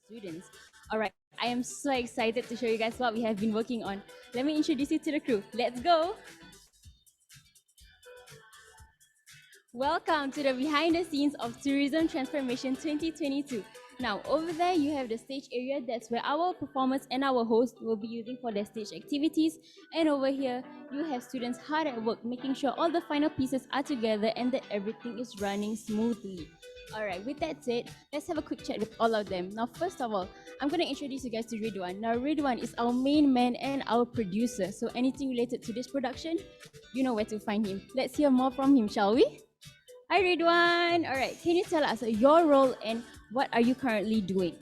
students. All right, I am so excited to show you guys what we have been working on. Let me introduce you to the crew. Let's go. Welcome to the behind the scenes of Tourism Transformation 2022. Now, over there, you have the stage area. That's where our performers and our host will be using for their stage activities. And over here, you have students hard at work, making sure all the final pieces are together and that everything is running smoothly. All right, with that said, let's have a quick chat with all of them. Now, first of all, I'm going to introduce you guys to Ridwan. Now, Ridwan is our main man and our producer. So, anything related to this production, you know where to find him. Let's hear more from him, shall we? Hi, Ridwan. All right, can you tell us your role and what are you currently doing?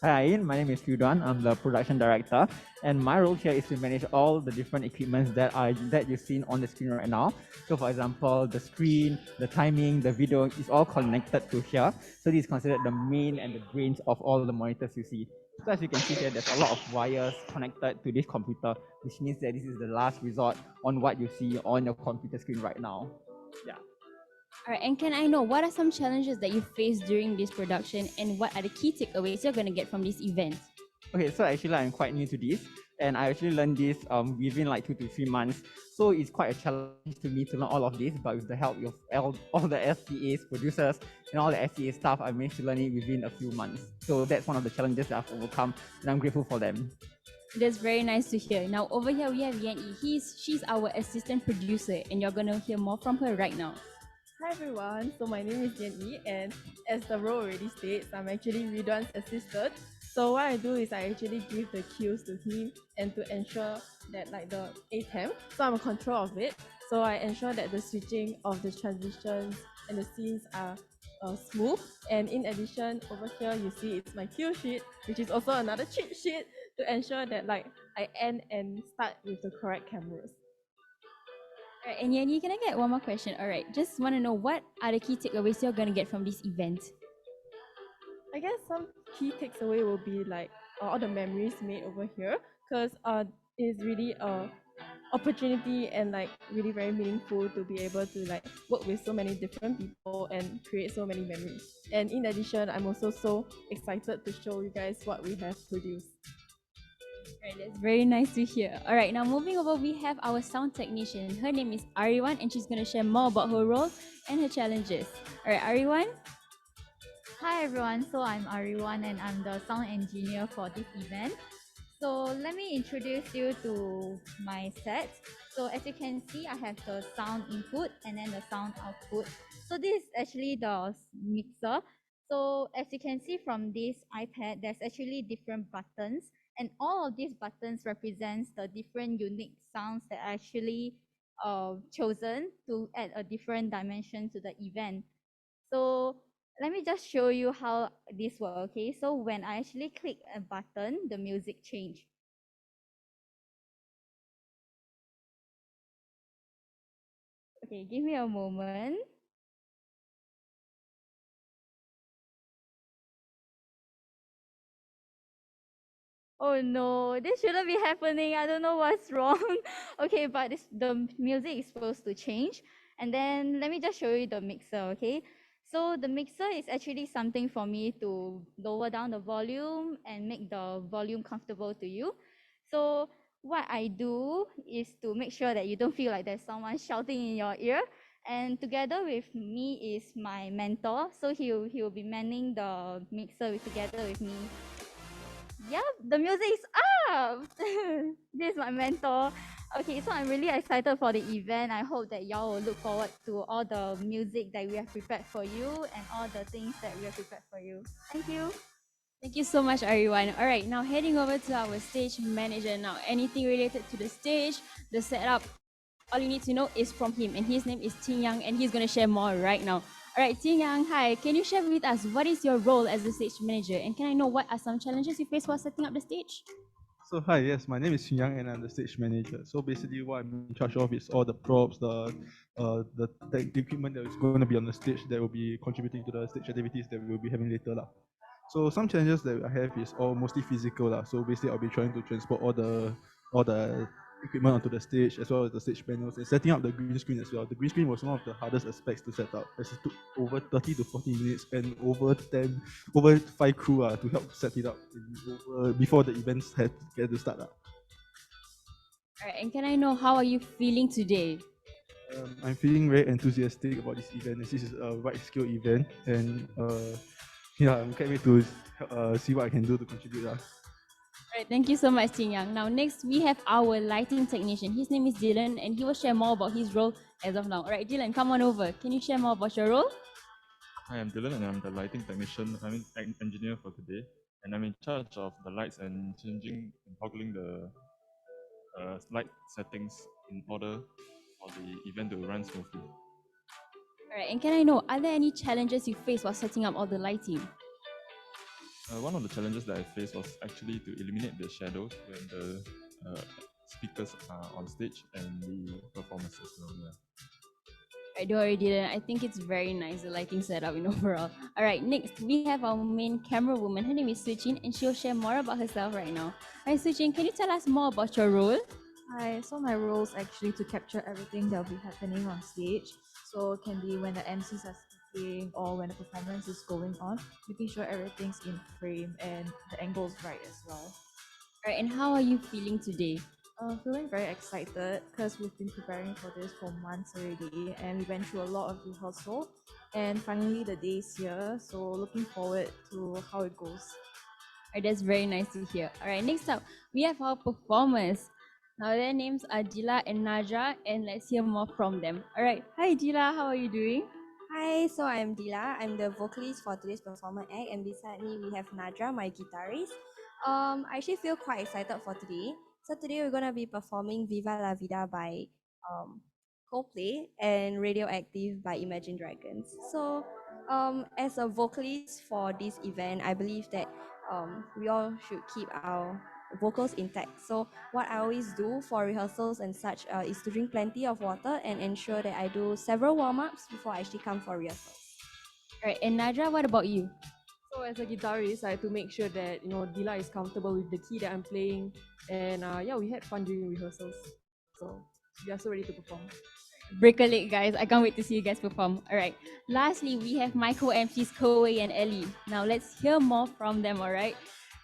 Hi, Ian. My name is Ryudan. I'm the production director, and my role here is to manage all the different equipments that you've seen on the screen right now. So, for example, the screen, the timing, the video is all connected to here. So, this is considered the main and the brains of all the monitors you see. So, as you can see here, there's a lot of wires connected to this computer, which means that this is the last resort on what you see on your computer screen right now. Yeah. All right, and can I know what are some challenges that you faced during this production and what are the key takeaways you're going to get from this event? Okay, so actually I'm quite new to this, and I actually learned this within like 2 to 3 months. So it's quite a challenge to me to learn all of this, but with the help of all the SPAs, producers, and all the SCA staff, I managed to learn it within a few months. So that's one of the challenges that I've overcome, and I'm grateful for them. That's very nice to hear. Now over here we have Yan Yi. She's our assistant producer, and you're gonna hear more from her right now. Hi everyone, so my name is Yan Yi, and as the role already states, I'm actually Ridwan's assistant. So what I do is I actually give the cues to him and to ensure that like the ATEM, so I'm in control of it. So I ensure that the switching of the transitions and the scenes are smooth. And in addition, over here you see it's my cue sheet, which is also another cheat sheet to ensure that like I end and start with the correct cameras. All right, and Yan Yi, can I get one more question? All right, just want to know what are the key takeaways you're gonna get from this event? I guess some key takes away will be like all the memories made over here, because it's really a opportunity and like really very meaningful to be able to like work with so many different people and create so many memories. And in addition, I'm also so excited to show you guys what we have produced. All right, that's very nice to hear. All right, now moving over, we have our sound technician. Her name is Ariwan, and she's gonna share more about her role and her challenges. All right, Ariwan. Hi everyone, so I'm Ariwan and I'm the sound engineer for this event. So let me introduce you to my set. So as you can see, I have the sound input and then the sound output. So this is actually the mixer. So as you can see from this iPad, there's actually different buttons, and all of these buttons represents the different unique sounds that are actually chosen to add a different dimension to the event. So let me just show you how this works. Okay, so when I actually click a button, the music change. Okay, give me a moment. Oh no, this shouldn't be happening. I don't know what's wrong. Okay, but the music is supposed to change. And then let me just show you the mixer, okay? So the mixer is actually something for me to lower down the volume and make the volume comfortable to you. So what I do is to make sure that you don't feel like there's someone shouting in your ear. And together with me is my mentor. So he'll be manning the mixer together with me. Yep, the music is up. This is my mentor. Okay, so I'm really excited for the event. I hope that y'all will look forward to all the music that we have prepared for you and all the things that we have prepared for you. Thank you. Thank you so much, Ariwan. All right, now heading over to our stage manager. Now, anything related to the stage, the setup, all you need to know is from him. And his name is Ting Yang, and he's going to share more right now. All right, Ting Yang, hi. Can you share with us what is your role as the stage manager? And can I know what are some challenges you face while setting up the stage? So hi, yes, my name is Xin Yang and I'm the stage manager. So basically what I'm in charge of is all the props, the equipment that is going to be on the stage that will be contributing to the stage activities that we will be having later lah. So some challenges that I have is all mostly physical lah. So basically I'll be trying to transport all the equipment onto the stage, as well as the stage panels, and setting up the green screen as well. The green screen was one of the hardest aspects to set up, as it took over 30 to 40 minutes and over 5 crew to help set it up before the events had to start up. All right, and can I know how are you feeling today? I'm feeling very enthusiastic about this event, as this is a wide scale event, and yeah, I'm can't wait to see what I can do to contribute. All right, thank you so much, Ting Yang. Now, next we have our lighting technician. His name is Dylan, and he will share more about his role as of now. All right, Dylan, come on over. Can you share more about your role? Hi, I'm Dylan and I'm the lighting technician. I'm an engineer for today, and I'm in charge of the lights and changing and toggling the light settings in order for the event to run smoothly. All right, and can I know, are there any challenges you face while setting up all the lighting? One of the challenges that I faced was actually to eliminate the shadows when the speakers are on stage and the performers as well. Yeah. I do already did. I think it's very nice, the lighting setup in overall. All right, next we have our main camera woman. Her name is Suchin, and she'll share more about herself right now. All right, Suchin, can you tell us more about your role? Hi, so my role is actually to capture everything that will be happening on stage. So it can be when the MCs are speaking or when the performance is going on, making sure everything's in frame and the angle's right as well. All right, and how are you feeling today? Feeling very excited because we've been preparing for this for months already and we went through a lot of rehearsal and finally the day's here. So looking forward to how it goes. All right, that's very nice to hear. All right, next up, we have our performers. Now, their names are Dila and Naja, and let's hear more from them. All right, hi Dila, how are you doing? Hi, so I'm Dila. I'm the vocalist for today's performance act, and beside me we have Nadra, my guitarist. I actually feel quite excited for today. So today we're gonna be performing "Viva la Vida" by um, Coldplay and "Radioactive" by Imagine Dragons. So, as a vocalist for this event, I believe that we all should keep our vocals intact. So what I always do for rehearsals and such is to drink plenty of water and ensure that I do several warm-ups before I actually come for rehearsals. All right, and Naja, what about you? So as a guitarist, I had to make sure that Dila is comfortable with the key that I'm playing, and yeah, we had fun during rehearsals. So we are so ready to perform. Break a leg, guys. I can't wait to see you guys perform. All right. Lastly, we have my co-MCs, Koei and Ellie. Now let's hear more from them, all right?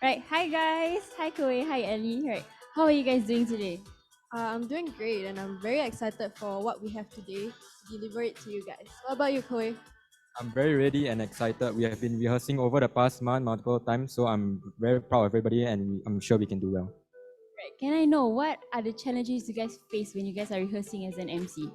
Right. Hi, guys. Hi, Koei. Hi, Ellie. Right. How are you guys doing today? I'm doing great, and I'm very excited for what we have today to deliver it to you guys. What about you, Koei? I'm very ready and excited. We have been rehearsing over the past month multiple times, so I'm very proud of everybody and I'm sure we can do well. Right. Can I know what are the challenges you guys face when you guys are rehearsing as an MC?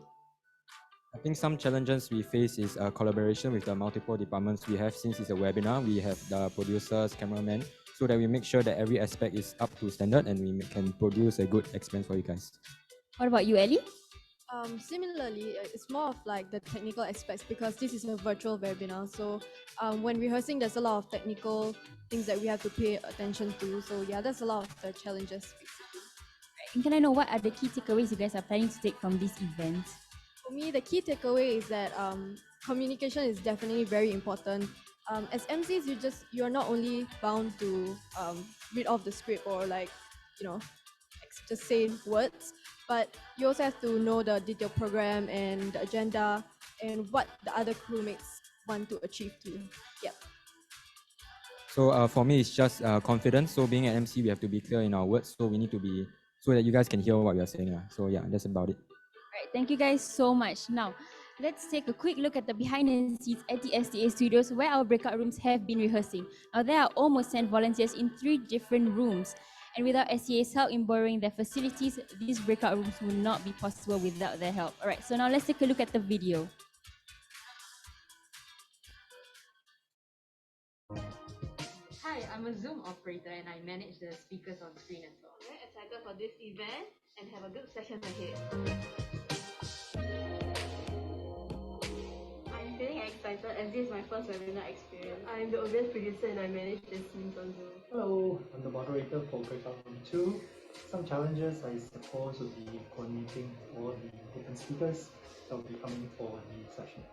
I think some challenges we face is collaboration with the multiple departments we have. Since it's a webinar, we have the producers, cameramen, so that we make sure that every aspect is up to standard and we can produce a good experience for you guys. What about you, Ellie? Similarly, it's more of like the technical aspects because this is a virtual webinar. So when rehearsing, there's a lot of technical things that we have to pay attention to. So yeah, that's a lot of the challenges basically. And can I know what are the key takeaways you guys are planning to take from this event? For me, the key takeaway is that communication is definitely very important. As MCs, you're not only bound to read off the script or just say words, but you also have to know the detailed program and the agenda and what the other crewmates want to achieve too. Yep. So for me, it's just confidence. So being an MC, we have to be clear in our words. So we need to be so that you guys can hear what we are saying. So yeah, that's about it. All right, thank you guys so much. Now, let's take a quick look at the behind the scenes at the STA studios where our breakout rooms have been rehearsing. Now, there are almost 10 volunteers in 3 different rooms. And without STA's help in borrowing their facilities, these breakout rooms would not be possible without their help. All right, so now let's take a look at the video. Hi, I'm a Zoom operator and I manage the speakers on screen as well. Very excited for this event and have a good session ahead. I'm feeling excited as this is my first webinar experience. I'm the OBS producer and I manage the scenes on Zoom. Hello, I'm the moderator for Breakout Room 2. Some challenges I suppose would be coordinating all the different speakers that will be coming for the session.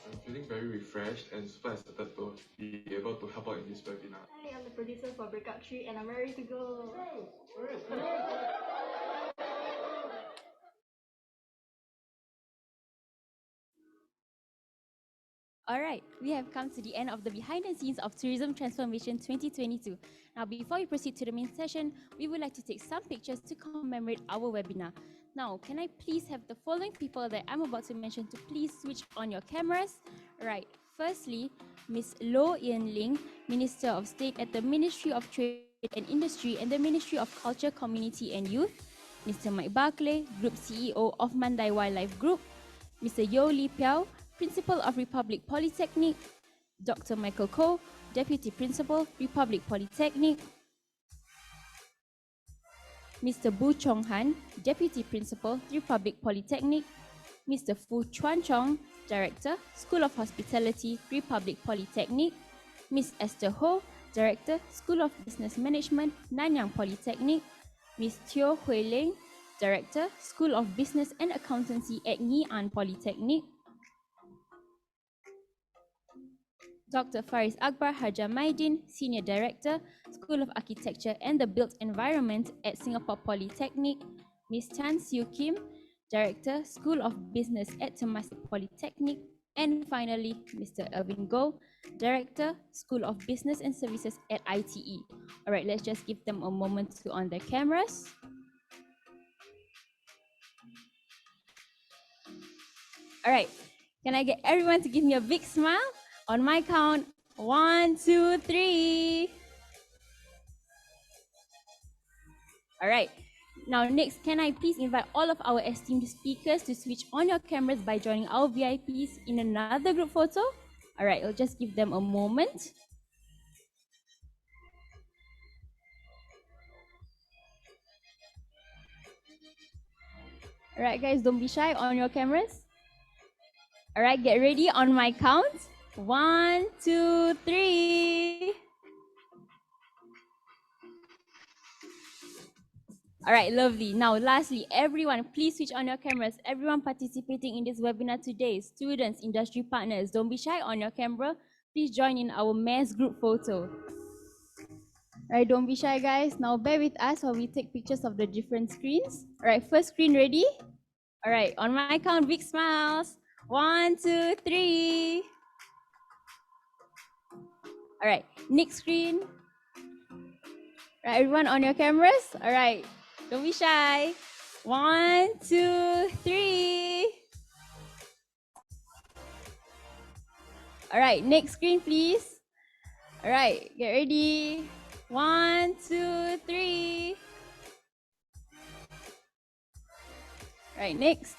I'm feeling very very refreshed and super excited to be able to help out in this webinar. Hi, I'm the producer for Breakout 3 and I'm ready to go. All right, we have come to the end of the behind the scenes of Tourism Transformation 2022. Now, before we proceed to the main session, we would like to take some pictures to commemorate our webinar. Now, can I please have the following people that I'm about to mention to please switch on your cameras? All right, firstly, Ms. Loh Yen Ling, Minister of State at the Ministry of Trade and Industry and the Ministry of Culture, Community and Youth. Mr. Mike Barclay, Group CEO of Mandai Wildlife Group. Mr. Yo Li Piao, Principal of Republic Polytechnic. Dr. Michael Koh, Deputy Principal, Republic Polytechnic. Mr. Bu Chong Han, Deputy Principal, Republic Polytechnic. Mr. Fu Chuan Chong, Director, School of Hospitality, Republic Polytechnic. Ms. Esther Ho, Director, School of Business Management, Nanyang Polytechnic. Ms. Teo Hui Ling, Director, School of Business and Accountancy at Ngee Ann Polytechnic. Dr. Faris Akbar Hajamaidin, Senior Director, School of Architecture and the Built Environment at Singapore Polytechnic. Ms. Tan Siu Kim, Director, School of Business at Temasek Polytechnic. And finally, Mr. Irvin Goh, Director, School of Business and Services at ITE. All right, let's just give them a moment to on their cameras. All right, can I get everyone to give me a big smile? On my count, 1, 2, 3. All right, now next, can I please invite all of our esteemed speakers to switch on your cameras by joining our VIPs in another group photo? All right, I'll just give them a moment. All right, guys, don't be shy on your cameras. All right, get ready on my count. 1, 2, 3. All right, lovely. Now, lastly, everyone, please switch on your cameras. Everyone participating in this webinar today, students, industry partners, don't be shy on your camera. Please join in our mass group photo. All right, don't be shy, guys. Now, bear with us while we take pictures of the different screens. All right, first screen ready? All right, on my count, big smiles. 1, 2, 3. All right, next screen. All right, everyone on your cameras? All right, don't be shy. 1, 2, 3. All right, next screen, please. All right, get ready. 1, 2, 3. All right, next.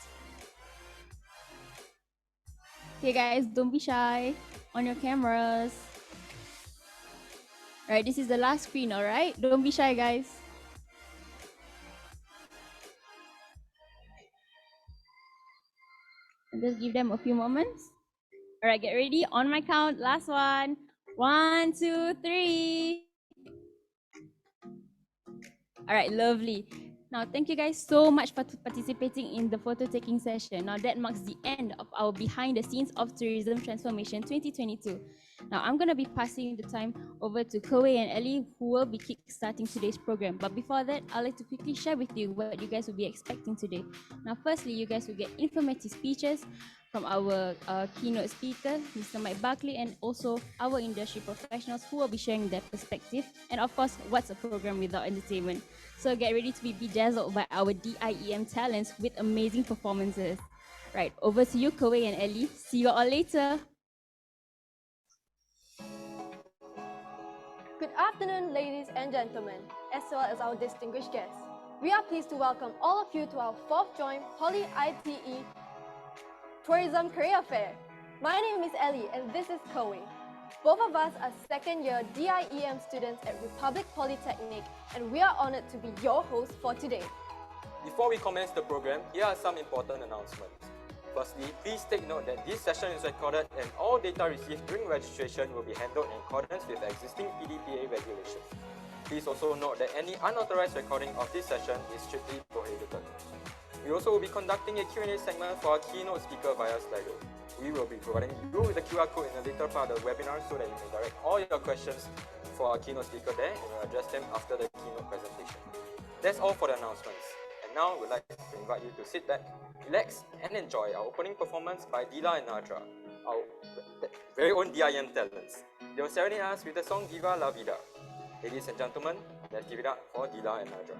Okay, guys, don't be shy on your cameras. All right, this is the last screen, all right? Don't be shy, guys. And just give them a few moments. All right, get ready. On my count, last one. 1, 2, 3. All right, lovely. Now, thank you guys so much for participating in the photo taking session. Now, that marks the end of our behind the scenes of Tourism Transformation 2022. Now, I'm going to be passing the time over to Koei and Ellie, who will be kickstarting today's program. But before that, I'd like to quickly share with you what you guys will be expecting today. Now, firstly, you guys will get informative speeches from our keynote speaker, Mr. Mike Barclay, and also our industry professionals who will be sharing their perspective. And of course, what's a program without entertainment? So get ready to be bedazzled by our DIEM talents with amazing performances. Right, over to you, Koei and Ellie. See you all later. Good afternoon, ladies and gentlemen, as well as our distinguished guests. We are pleased to welcome all of you to our 4th Joint Poly ITE Tourism Career Fair. My name is Ellie and this is Koei. Both of us are second-year DIEM students at Republic Polytechnic, and we are honoured to be your hosts for today. Before we commence the program, here are some important announcements. Firstly, please take note that this session is recorded and all data received during registration will be handled in accordance with existing PDPA regulations. Please also note that any unauthorized recording of this session is strictly prohibited. We also will be conducting a Q&A segment for our keynote speaker via Slido. we will be providing you with the QR code in the later part of the webinar so that you may direct all your questions for our keynote speaker there and we'll address them after the keynote presentation. That's all for the announcements. And now we'd like to invite you to sit back, relax, and enjoy our opening performance by Dila and Nadra, our very own DIM talents. They will serenade us with the song Viva La Vida. Ladies and gentlemen, let's give it up for Dila and Nadra.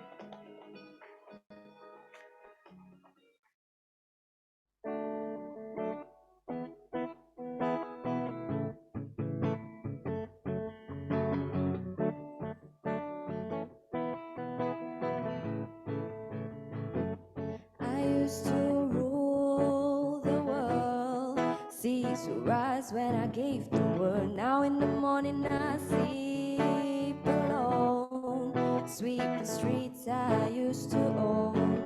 I used to rule the world, seas would rise when I gave the word. Now in the morning I sleep alone, sweep the streets I used to own.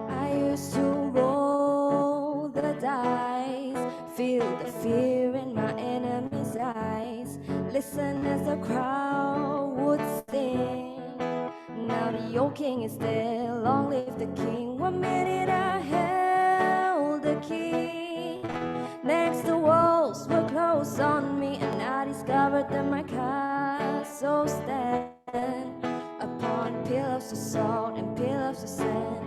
I used to roll the dice, feel the fear in my enemy's eyes, listen as the crowd would sing. Now the old king is dead, long live the king. 1 minute I held the key, next the walls were closed on me, and I discovered that my castle stand upon pillars of salt and pillars of sand.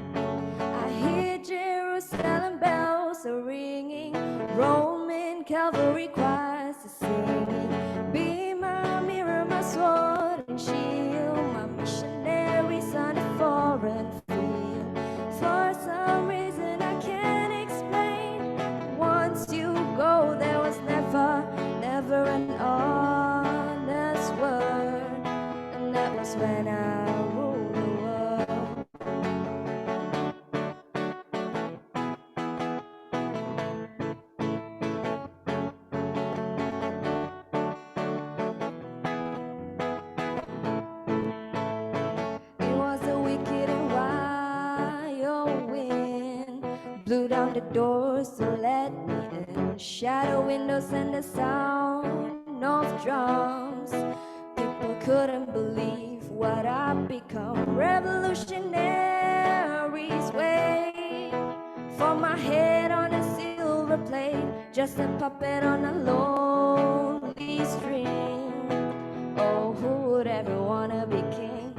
I hear Jerusalem bells are ringing, Roman cavalry choirs are singing. Be my mirror, my sword and shield, my missionaries on a foreign field. For some reason I can't explain, once you go there was never an honest word, and that was when I ruled the world. It was a wicked and wild wind, blew down the doors to let me in. Shadow windows and the sound of drums. People couldn't believe what I'd become. Revolutionaries wait for my head on a silver plate, just a puppet on a lonely string. Oh, who would ever wanna be king?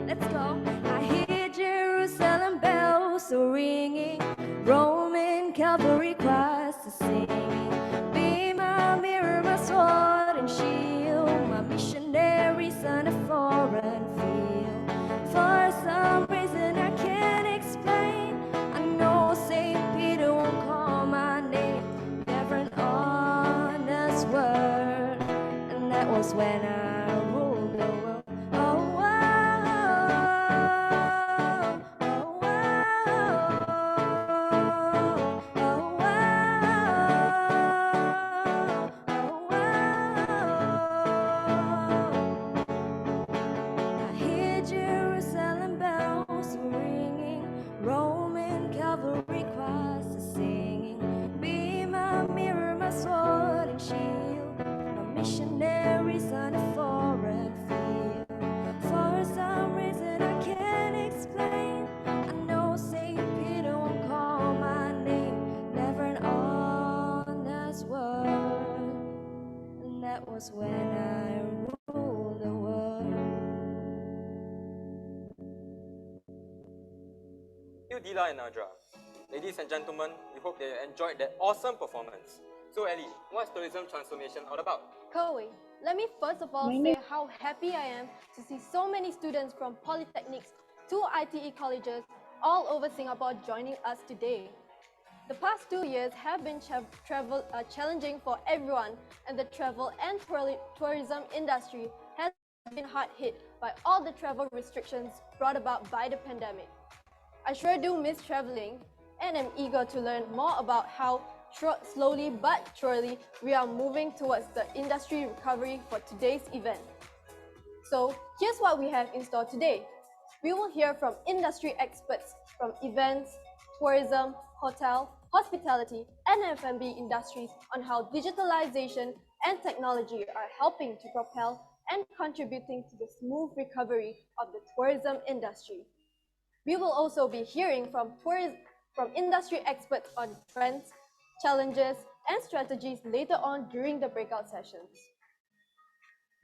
Let's go. I hear Jerusalem bells are ringing, Roman cavalry choirs are singing. Be my mirror, my sword and shield, my missionaries on a foreign field. For some reason I can't explain, I know St. Peter won't call my name, never an honest word, and that was when I ruled the world. Oh, I hear Jerusalem bells ringing, Roman cavalry choirs are singing. Be my mirror, my sword and shield, my missionaries on a foreign field. For some reason I can't explain, I know St. Peter won't call my name, never an honest word, and that was when I ruled the world. Thank you, Dila and Nadra. Ladies and gentlemen, we hope that you enjoyed that awesome performance. So Ellie, what's tourism transformation all about? Kerwin, let me first of all say how happy I am to see so many students from polytechnics to ITE colleges all over Singapore joining us today. The past 2 years have been challenging for everyone, and the travel and tourism industry has been hard hit by all the travel restrictions brought about by the pandemic. I sure do miss traveling and am eager to learn more about how slowly but surely we are moving towards the industry recovery for today's event. So here's what we have in store today. We will hear from industry experts from events, tourism, hotel, hospitality, and F&B industries on how digitalization and technology are helping to propel and contributing to the smooth recovery of the tourism industry. We will also be hearing from industry experts on trends, challenges, and strategies later on during the breakout sessions.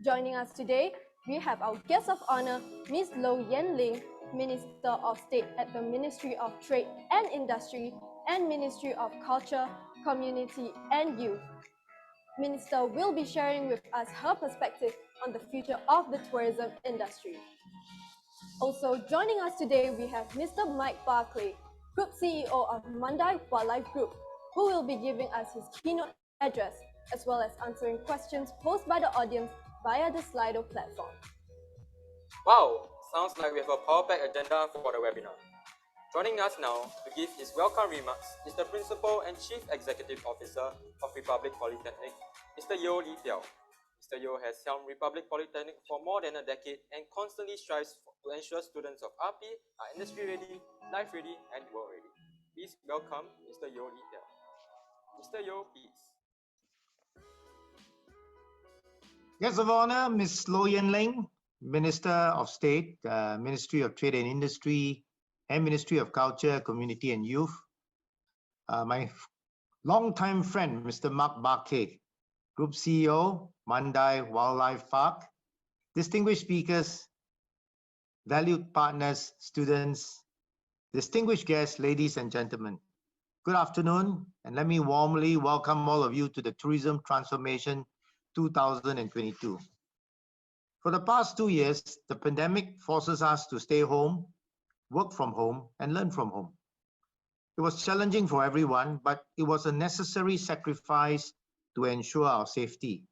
Joining us today, we have our guest of honor, Ms. Lo Yen Ling, Minister of State at the Ministry of Trade and Industry and Ministry of Culture, Community and Youth. Minister will be sharing with us her perspective on the future of the tourism industry. Also joining us today, we have Mr. Mike Barclay, Group CEO of Mandai Wildlife Group, who will be giving us his keynote address, as well as answering questions posed by the audience via the Slido platform. Wow, sounds like we have a power-packed agenda for the webinar. Joining us now to give his welcome remarks is the Principal and Chief Executive Officer of Republic Polytechnic, Mr. Yeo Lee Tiao. Mr. Yeo has helmed Republic Polytechnic for more than a decade and constantly strives to ensure students of RP are industry-ready, life-ready, and world-ready. Please welcome Mr. Yeo Lee Tiao. Mr. Yeo, please. Guest of Honor, Ms. Lo Yen Ling, Minister of State, Ministry of Trade and Industry, and Ministry of Culture, Community and Youth. My longtime friend, Mr. Mark Barclay, Group CEO, Mandai Wildlife Park. Distinguished speakers, valued partners, students, distinguished guests, ladies and gentlemen. Good afternoon, and let me warmly welcome all of you to the Tourism Transformation 2022. For the past 2 years, the pandemic forces us to stay home, work from home, and learn from home. It was challenging for everyone, but it was a necessary sacrifice to ensure our safety.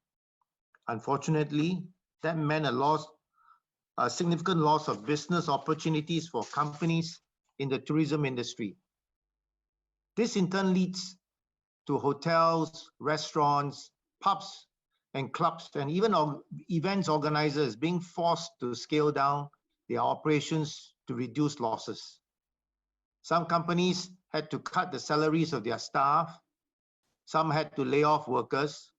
Unfortunately, that meant a significant loss of business opportunities for companies in the tourism industry. This in turn leads to hotels, restaurants, pubs, and clubs, and even events organizers being forced to scale down their operations to reduce losses. Some companies had to cut the salaries of their staff, some had to lay off workers,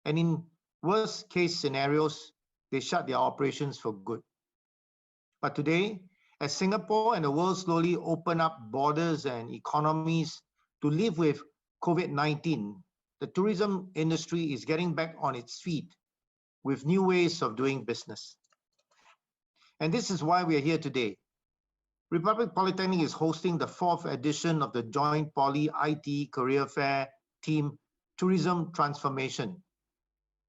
and in worst case scenarios, they shut their operations for good. But today, as Singapore and the world slowly open up borders and economies to live with COVID-19, the tourism industry is getting back on its feet with new ways of doing business. And this is why we are here today. Republic Polytechnic is hosting the 4th edition of the Joint Poly IT Career Fair theme Tourism Transformation,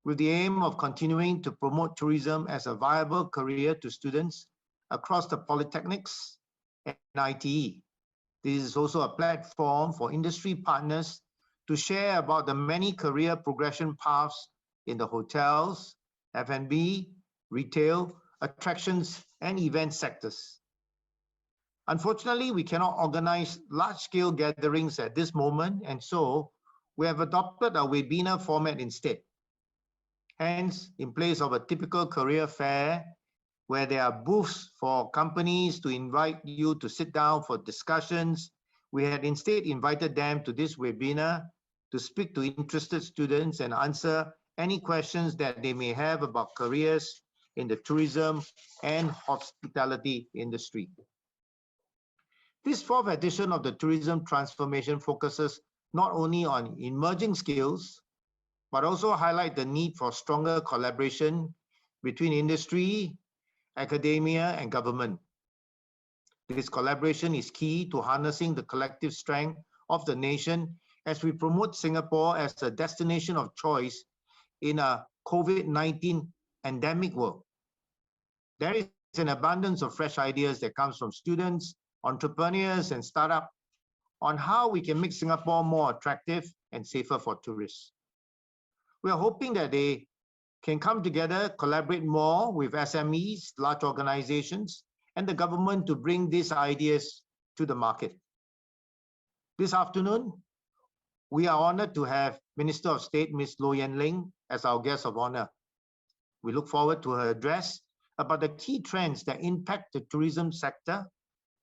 with the aim of continuing to promote tourism as a viable career to students across the polytechnics and ITE. This is also a platform for industry partners to share about the many career progression paths in the hotels, F&B, retail, attractions, and event sectors. Unfortunately, we cannot organize large-scale gatherings at this moment, and so we have adopted a webinar format instead. Hence, in place of a typical career fair, where there are booths for companies to invite you to sit down for discussions, we had instead invited them to this webinar to speak to interested students and answer any questions that they may have about careers in the tourism and hospitality industry. This 4th edition of the Tourism Transformation focuses not only on emerging skills, but also highlight the need for stronger collaboration between industry, academia, and government. This collaboration is key to harnessing the collective strength of the nation as we promote Singapore as a destination of choice in a COVID-19 endemic world. There is an abundance of fresh ideas that comes from students, entrepreneurs, and startups on how we can make Singapore more attractive and safer for tourists. We are hoping that they can come together, collaborate more with SMEs, large organizations, and the government to bring these ideas to the market. This afternoon, we are honored to have Minister of State, Ms. Lo Yen Ling, as our guest of honor. We look forward to her address about the key trends that impact the tourism sector,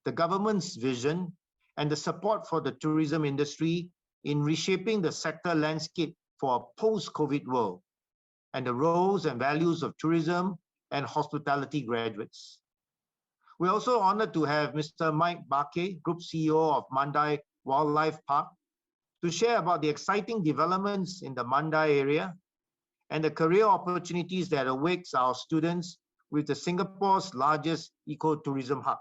the government's vision, and the support for the tourism industry in reshaping the sector landscape for a post-COVID world and the roles and values of tourism and hospitality graduates. We're also honored to have Mr. Mike Bake, Group CEO of Mandai Wildlife Park, to share about the exciting developments in the Mandai area and the career opportunities that awaits our students with the Singapore's largest ecotourism hub.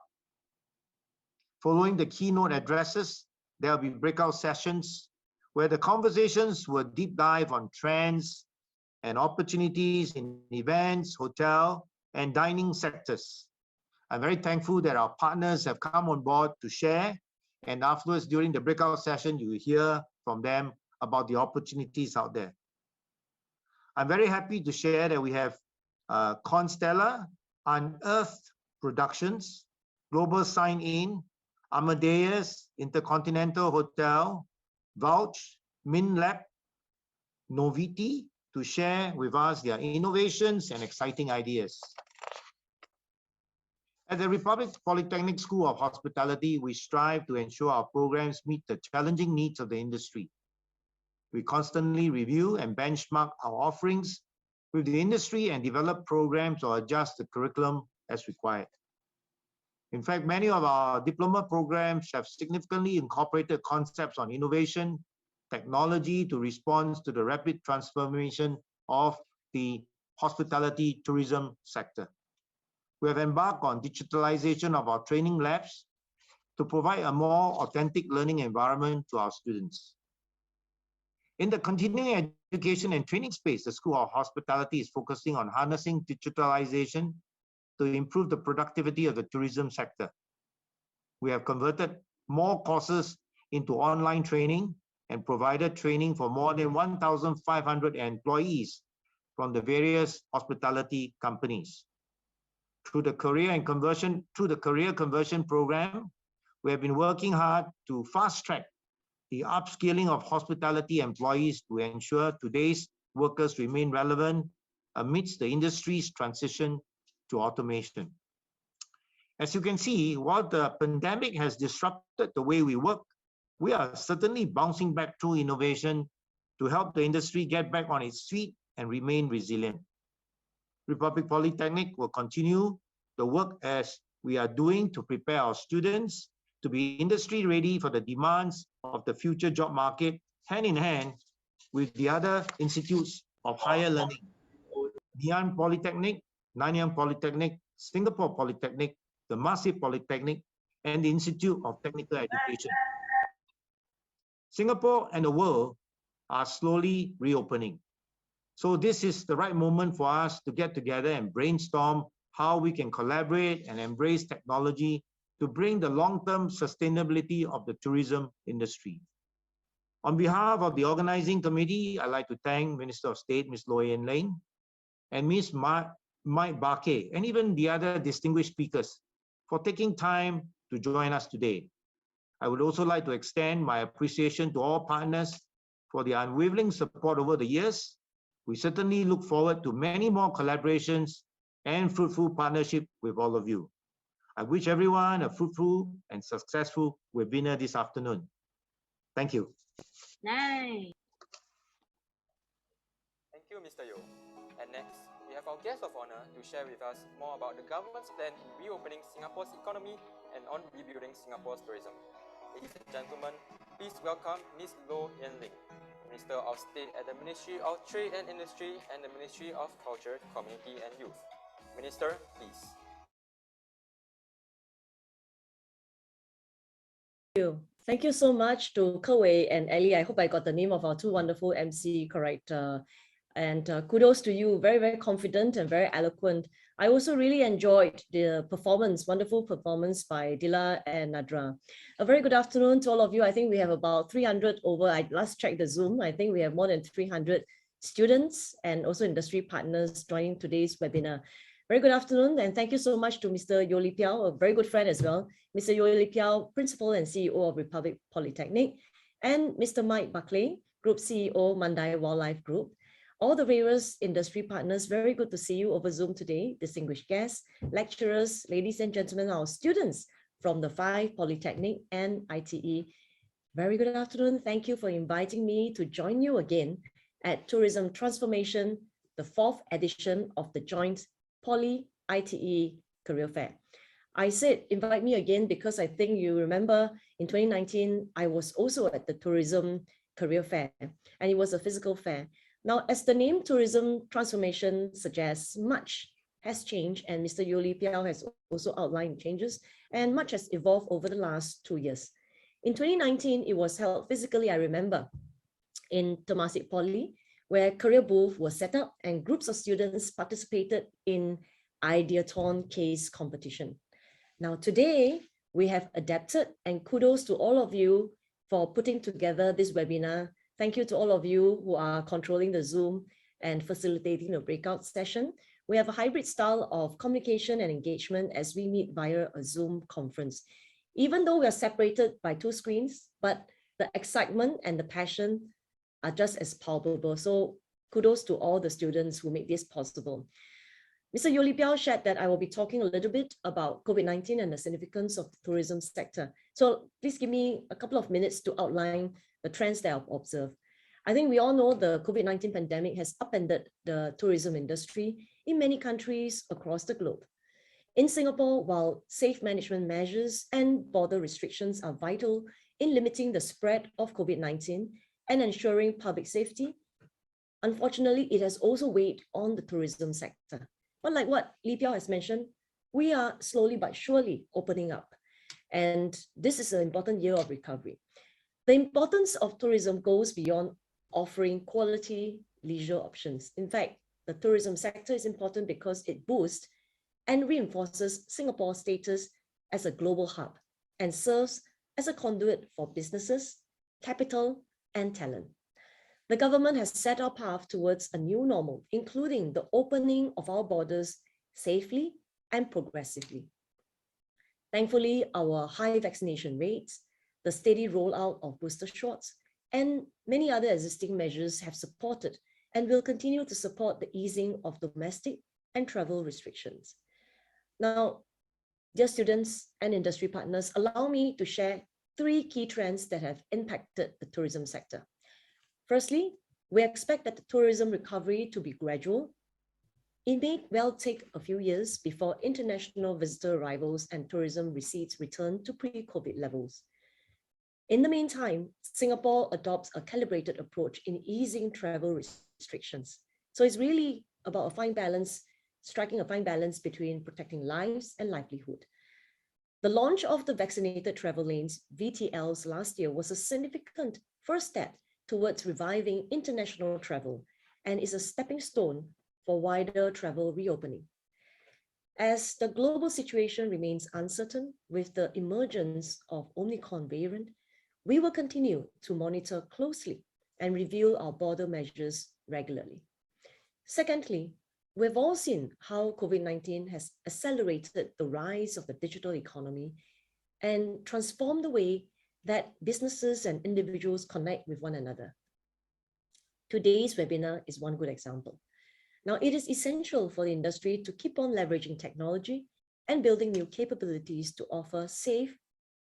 Following the keynote addresses, there will be breakout sessions where the conversations will deep dive on trends and opportunities in events, hotel, and dining sectors. I'm very thankful that our partners have come on board to share, and afterwards, during the breakout session, you will hear from them about the opportunities out there. I'm very happy to share that we have Constella, Unearthed Productions, Global Sign In, Amadeus, Intercontinental Hotel, Vouch, MinLab, Noviti to share with us their innovations and exciting ideas. At the Republic Polytechnic School of Hospitality, we strive to ensure our programs meet the challenging needs of the industry. We constantly review and benchmark our offerings with the industry and develop programs or adjust the curriculum as required. In fact, many of our diploma programs have significantly incorporated concepts on innovation, technology to respond to the rapid transformation of the hospitality tourism sector. We have embarked on digitalization of our training labs to provide a more authentic learning environment to our students. In the continuing education and training space, the School of Hospitality is focusing on harnessing digitalization to improve the productivity of the tourism sector. We have converted more courses into online training and provided training for more than 1,500 employees from the various hospitality companies. Through the career conversion program, we have been working hard to fast track the upskilling of hospitality employees to ensure today's workers remain relevant amidst the industry's transition to automation. As you can see, while the pandemic has disrupted the way we work, we are certainly bouncing back through innovation to help the industry get back on its feet and remain resilient. Republic Polytechnic will continue the work as we are doing to prepare our students to be industry ready for the demands of the future job market, hand in hand with the other institutes of higher learning, Ngee Polytechnic, Nanyang Polytechnic, Singapore Polytechnic, the Temasek Polytechnic, and the Institute of Technical Education. Singapore and the world are slowly reopening. So this is the right moment for us to get together and brainstorm how we can collaborate and embrace technology to bring the long-term sustainability of the tourism industry. On behalf of the organizing committee, I'd like to thank Minister of State, Ms. Low Yen Ling, and Ms. Mike Bake, and even the other distinguished speakers for taking time to join us today. I would also like to extend my appreciation to all partners for their unwavering support over the years. We certainly look forward to many more collaborations and fruitful partnership with all of you. I wish everyone a fruitful and successful webinar this afternoon. Thank you. Nice. Thank you, Mr. Yeo. And next, we have our guest of honor to share with us more about the government's plan in reopening Singapore's economy and on rebuilding Singapore's tourism. Ladies and gentlemen, please welcome Ms. Low Yen Ling, Minister of State at the Ministry of Trade and Industry and the Ministry of Culture, Community and Youth. Minister, please. Thank you so much to Kawei and Ellie. I hope I got the name of our two wonderful MC correct. And kudos to you, very, very confident and very eloquent. I also really enjoyed the performance, wonderful performance by Dila and Nadra. A very good afternoon to all of you. I think we have about 300 over. I last checked the Zoom. I think we have more than 300 students and also industry partners joining today's webinar. Very good afternoon, and thank you so much to Mr. Yeo Li Piao, a very good friend as well, Mr. Yeo Li Piao, Principal and CEO of Republic Polytechnic, and Mr. Mike Buckley, Group CEO, Mandai Wildlife Group. All the various industry partners, very good to see you over Zoom today, distinguished guests, lecturers, ladies and gentlemen, our students from the 5 Polytechnic and ITE. Very good afternoon. Thank you for inviting me to join you again at Tourism Transformation the 4th edition of the joint Poly ITE Career Fair. I said invite me again because I think you remember in 2019, I was also at the Tourism Career Fair, and it was a physical fair. Now, as the name Tourism Transformation suggests, much has changed, and Mr. Yeo Lee Piao has also outlined changes, and much has evolved over the last 2 years. In 2019, it was held physically, I remember, in Temasek Poly, where career booth was set up and groups of students participated in Ideathon case competition. Now today, we have adapted, and kudos to all of you for putting together this webinar. Thank you to all of you who are controlling the Zoom and facilitating the breakout session. We have a hybrid style of communication and engagement as we meet via a Zoom conference. Even though we are separated by 2 screens, but the excitement and the passion are just as palpable. So kudos to all the students who make this possible. Mr. Yeo Lee Piao shared that I will be talking a little bit about COVID-19 and the significance of the tourism sector. So please give me a couple of minutes to outline the trends that I've observed. I think we all know the COVID-19 pandemic has upended the tourism industry in many countries across the globe. In Singapore, while safe management measures and border restrictions are vital in limiting the spread of COVID-19 and ensuring public safety, unfortunately, it has also weighed on the tourism sector. But like what Lee Piao has mentioned, we are slowly but surely opening up. And this is an important year of recovery. The importance of tourism goes beyond offering quality leisure options. In fact, the tourism sector is important because it boosts and reinforces Singapore's status as a global hub and serves as a conduit for businesses, capital, and talent. The government has set our path towards a new normal, including the opening of our borders safely and progressively. Thankfully, our high vaccination rates, the steady rollout of booster shots, and many other existing measures have supported and will continue to support the easing of domestic and travel restrictions. Now, dear students and industry partners, allow me to share 3 key trends that have impacted the tourism sector. Firstly, we expect that the tourism recovery to be gradual. It may well take a few years before international visitor arrivals and tourism receipts return to pre-COVID levels. In the meantime, Singapore adopts a calibrated approach in easing travel restrictions. So it's really about a fine balance, striking a fine balance between protecting lives and livelihood. The launch of the vaccinated travel lanes, VTLs, last year was a significant first step towards reviving international travel and is a stepping stone for wider travel reopening. As the global situation remains uncertain with the emergence of Omicron variant, we will continue to monitor closely and review our border measures regularly. Secondly, we've all seen how COVID-19 has accelerated the rise of the digital economy and transformed the way that businesses and individuals connect with one another. Today's webinar is one good example. Now, it is essential for the industry to keep on leveraging technology and building new capabilities to offer safe,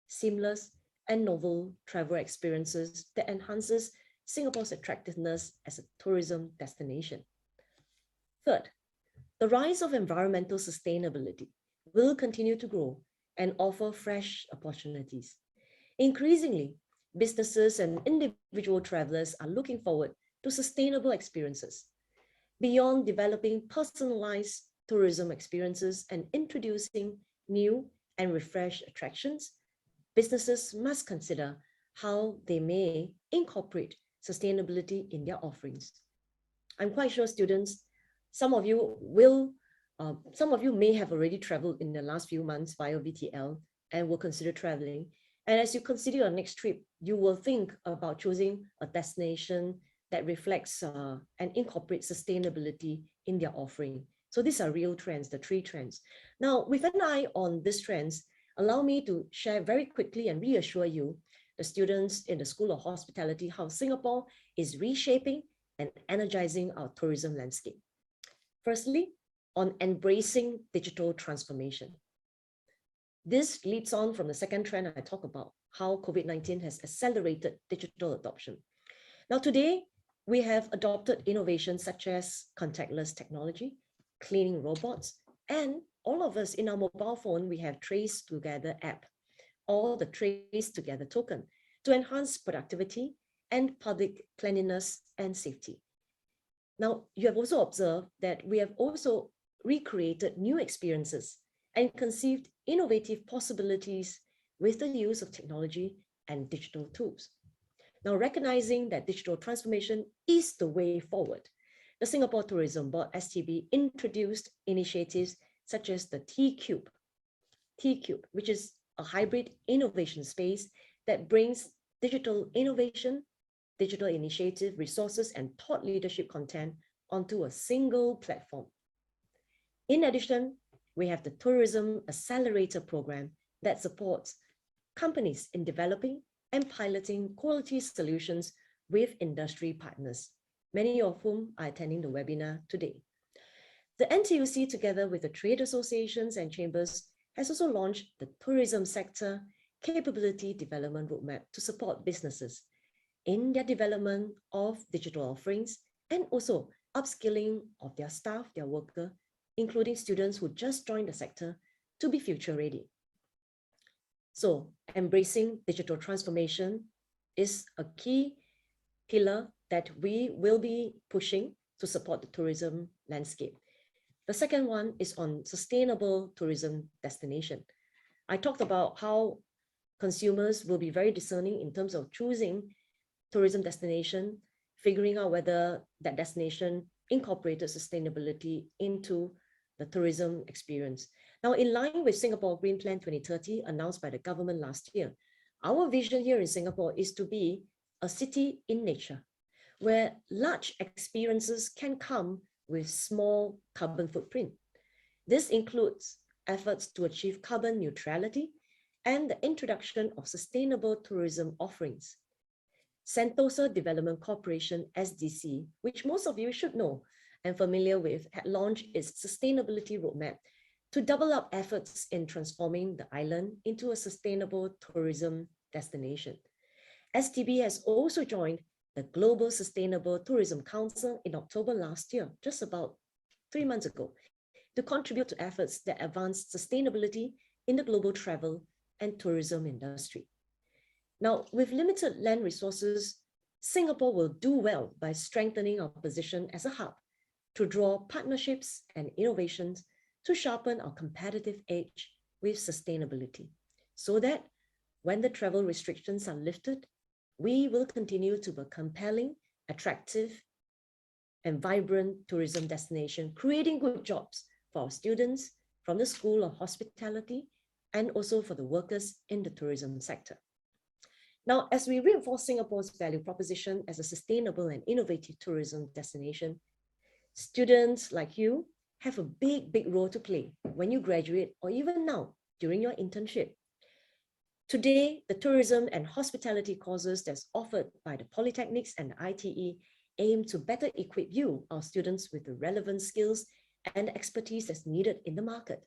seamless, and novel travel experiences that enhances Singapore's attractiveness as a tourism destination. Third, the rise of environmental sustainability will continue to grow and offer fresh opportunities. Increasingly, businesses and individual travelers are looking forward to sustainable experiences. Beyond developing personalized tourism experiences and introducing new and refreshed attractions, businesses must consider how they may incorporate sustainability in their offerings. I'm quite sure students, some of you may have already traveled in the last few months via VTL and will consider traveling. And as you consider your next trip, you will think about choosing a destination that reflects and incorporates sustainability in their offering. So these are real trends, the 3 trends. Now, with an eye on these trends, allow me to share very quickly and reassure you, the students in the School of Hospitality, how Singapore is reshaping and energizing our tourism landscape. Firstly, on embracing digital transformation. This leads on from the second trend I talk about, how COVID-19 has accelerated digital adoption. Now today, we have adopted innovations such as contactless technology, cleaning robots, and all of us in our mobile phone, we have Trace Together app or the Trace Together token to enhance productivity and public cleanliness and safety. Now, you have also observed that we have also recreated new experiences and conceived innovative possibilities with the use of technology and digital tools. Now, recognizing that digital transformation is the way forward, the Singapore Tourism Board STB introduced initiatives such as the T-Cube, which is a hybrid innovation space that brings digital innovation, digital initiative, resources, and thought leadership content onto a single platform. In addition, we have the Tourism Accelerator Program that supports companies in developing and piloting quality solutions with industry partners, many of whom are attending the webinar today. The NTUC, together with the trade associations and chambers, has also launched the Tourism Sector Capability Development Roadmap to support businesses in their development of digital offerings and also upskilling of their staff, their worker, including students who just joined the sector to be future ready. So embracing digital transformation is a key pillar that we will be pushing to support the tourism landscape. The second one is on sustainable tourism destination. I talked about how consumers will be very discerning in terms of choosing tourism destination, figuring out whether that destination incorporated sustainability into the tourism experience. Now, in line with Singapore Green Plan 2030 announced by the government last year, our vision here in Singapore is to be a city in nature, where large experiences can come with small carbon footprint. This includes efforts to achieve carbon neutrality and the introduction of sustainable tourism offerings. Sentosa Development Corporation, SDC, which most of you should know and familiar with, had launched its sustainability roadmap to double up efforts in transforming the island into a sustainable tourism destination. STB has also joined the Global Sustainable Tourism Council in October last year, just about 3 months ago, to contribute to efforts that advance sustainability in the global travel and tourism industry. Now, with limited land resources, Singapore will do well by strengthening our position as a hub to draw partnerships and innovations to sharpen our competitive edge with sustainability, so that when the travel restrictions are lifted, we will continue to be a compelling, attractive, and vibrant tourism destination, creating good jobs for our students from the School of Hospitality and also for the workers in the tourism sector. Now, as we reinforce Singapore's value proposition as a sustainable and innovative tourism destination, students like you have a big role to play when you graduate or even now during your internship. Today, the tourism and hospitality courses that's offered by the polytechnics and ITE aim to better equip you, our students, with the relevant skills and expertise that's needed in the market.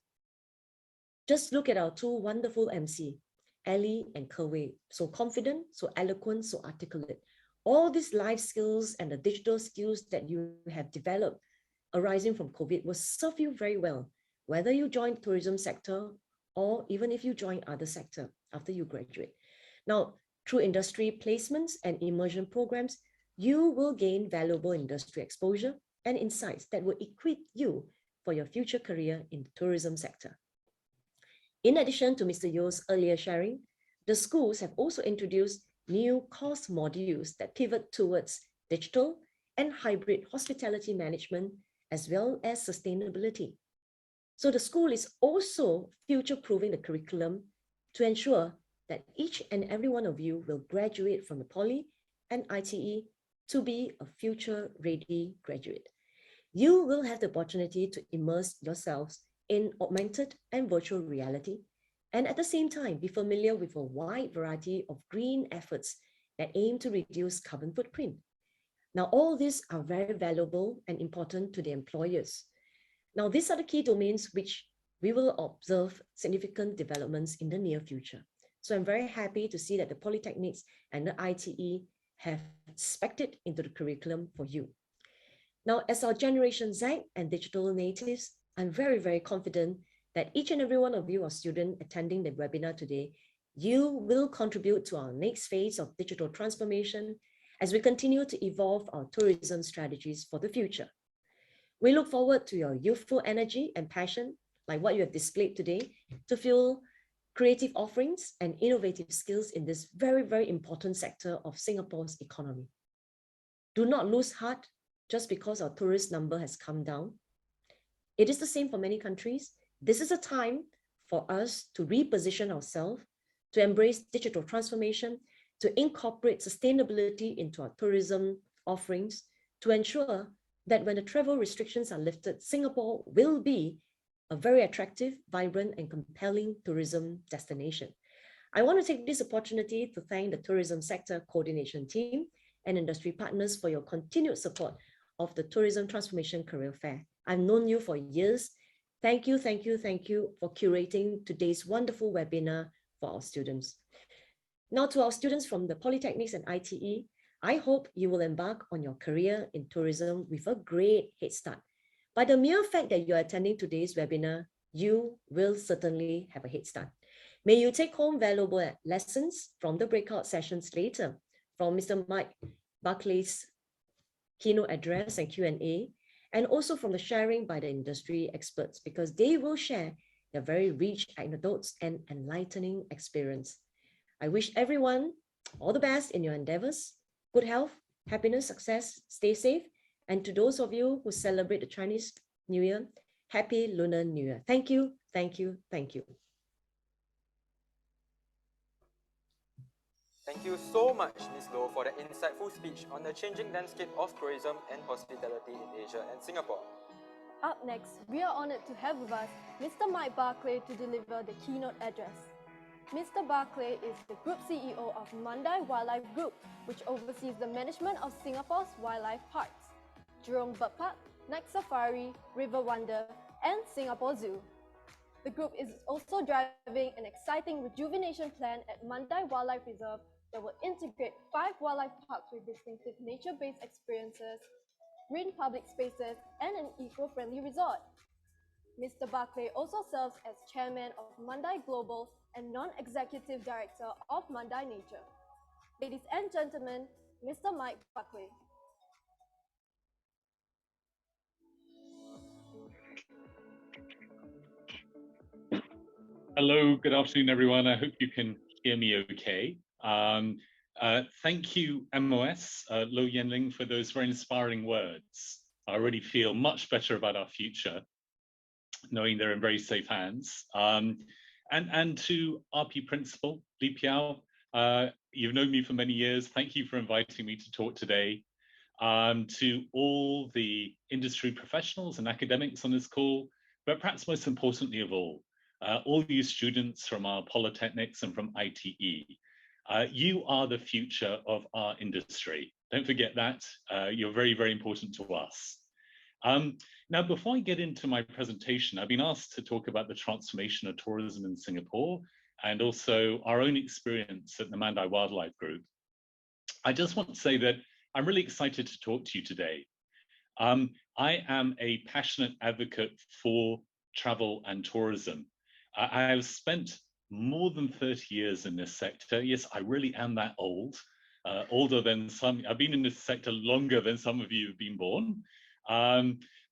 Just look at our two wonderful MC, Ellie and Kerwei, so confident, so eloquent, so articulate. All these life skills and the digital skills that you have developed arising from COVID will serve you very well, whether you join the tourism sector or even if you join other sector after you graduate. Now, through industry placements and immersion programs, you will gain valuable industry exposure and insights that will equip you for your future career in the tourism sector. In addition to Mr. Yo's earlier sharing, the schools have also introduced new course modules that pivot towards digital and hybrid hospitality management, as well as sustainability. So the school is also future-proofing the curriculum to ensure that each and every one of you will graduate from the Poly and ITE to be a future-ready graduate. You will have the opportunity to immerse yourselves in augmented and virtual reality, and at the same time be familiar with a wide variety of green efforts that aim to reduce carbon footprint. Now, all these are very valuable and important to the employers. Now, these are the key domains which we will observe significant developments in the near future. So I'm very happy to see that the polytechnics and the ITE have spec'd it into the curriculum for you. Now, as our Generation Z and digital natives, I'm very, very confident that each and every one of you, our students attending the webinar today, you will contribute to our next phase of digital transformation as we continue to evolve our tourism strategies for the future. We look forward to your youthful energy and passion, like what you have displayed today, to fuel creative offerings and innovative skills in this very, very important sector of Singapore's economy. Do not lose heart just because our tourist number has come down. It is the same for many countries. This is a time for us to reposition ourselves, to embrace digital transformation, to incorporate sustainability into our tourism offerings, to ensure that when the travel restrictions are lifted, Singapore will be a very attractive, vibrant, and compelling tourism destination. I want to take this opportunity to thank the tourism sector coordination team and industry partners for your continued support of the Tourism Transformation Career Fair. I've known you for years. Thank you, thank you, thank you for curating today's wonderful webinar for our students. Now to our students from the Polytechnics and ITE, I hope you will embark on your career in tourism with a great head start. By the mere fact that you're attending today's webinar, you will certainly have a head start. May you take home valuable lessons from the breakout sessions later, from Mr. Mike Buckley's keynote address and Q&A, and also from the sharing by the industry experts, because they will share their very rich anecdotes and enlightening experience. I wish everyone all the best in your endeavors, good health, happiness, success, stay safe, and to those of you who celebrate the Chinese New Year, Happy Lunar New Year. Thank you, thank you, thank you. Thank you so much, Ms. Loh, for the insightful speech on the changing landscape of tourism and hospitality in Asia and Singapore. Up next, we are honored to have with us Mr. Mike Barclay to deliver the keynote address. Mr. Barclay is the Group CEO of Mandai Wildlife Group, which oversees the management of Singapore's wildlife parks, Jurong Bird Park, Night Safari, River Wonder, and Singapore Zoo. The group is also driving an exciting rejuvenation plan at Mandai Wildlife Reserve that will integrate 5 wildlife parks with distinctive nature-based experiences, green public spaces, and an eco-friendly resort. Mr. Barclay also serves as chairman of Mandai Global and non-executive director of Mandai Nature. Ladies and gentlemen, Mr. Mike Barclay. Hello, good afternoon, everyone. I hope you can hear me okay. Thank you, MOS, Lo Yenling, for those very inspiring words. I already feel much better about our future, knowing they're in very safe hands. And to RP Principal, Li Piao, you've known me for many years. Thank you for inviting me to talk today. To all the industry professionals and academics on this call, but perhaps most importantly of all you students from our polytechnics and from ITE. You are the future of our industry. Don't forget that. You're very, very important to us. Now, before I get into my presentation, I've been asked to talk about the transformation of tourism in Singapore and also our own experience at the Mandai Wildlife Group. I just want to say that I'm really excited to talk to you today. I am a passionate advocate for travel and tourism. I have spent more than 30 years in this sector. Yes, I really am that old, older than some. I've been in this sector longer than some of you have been born.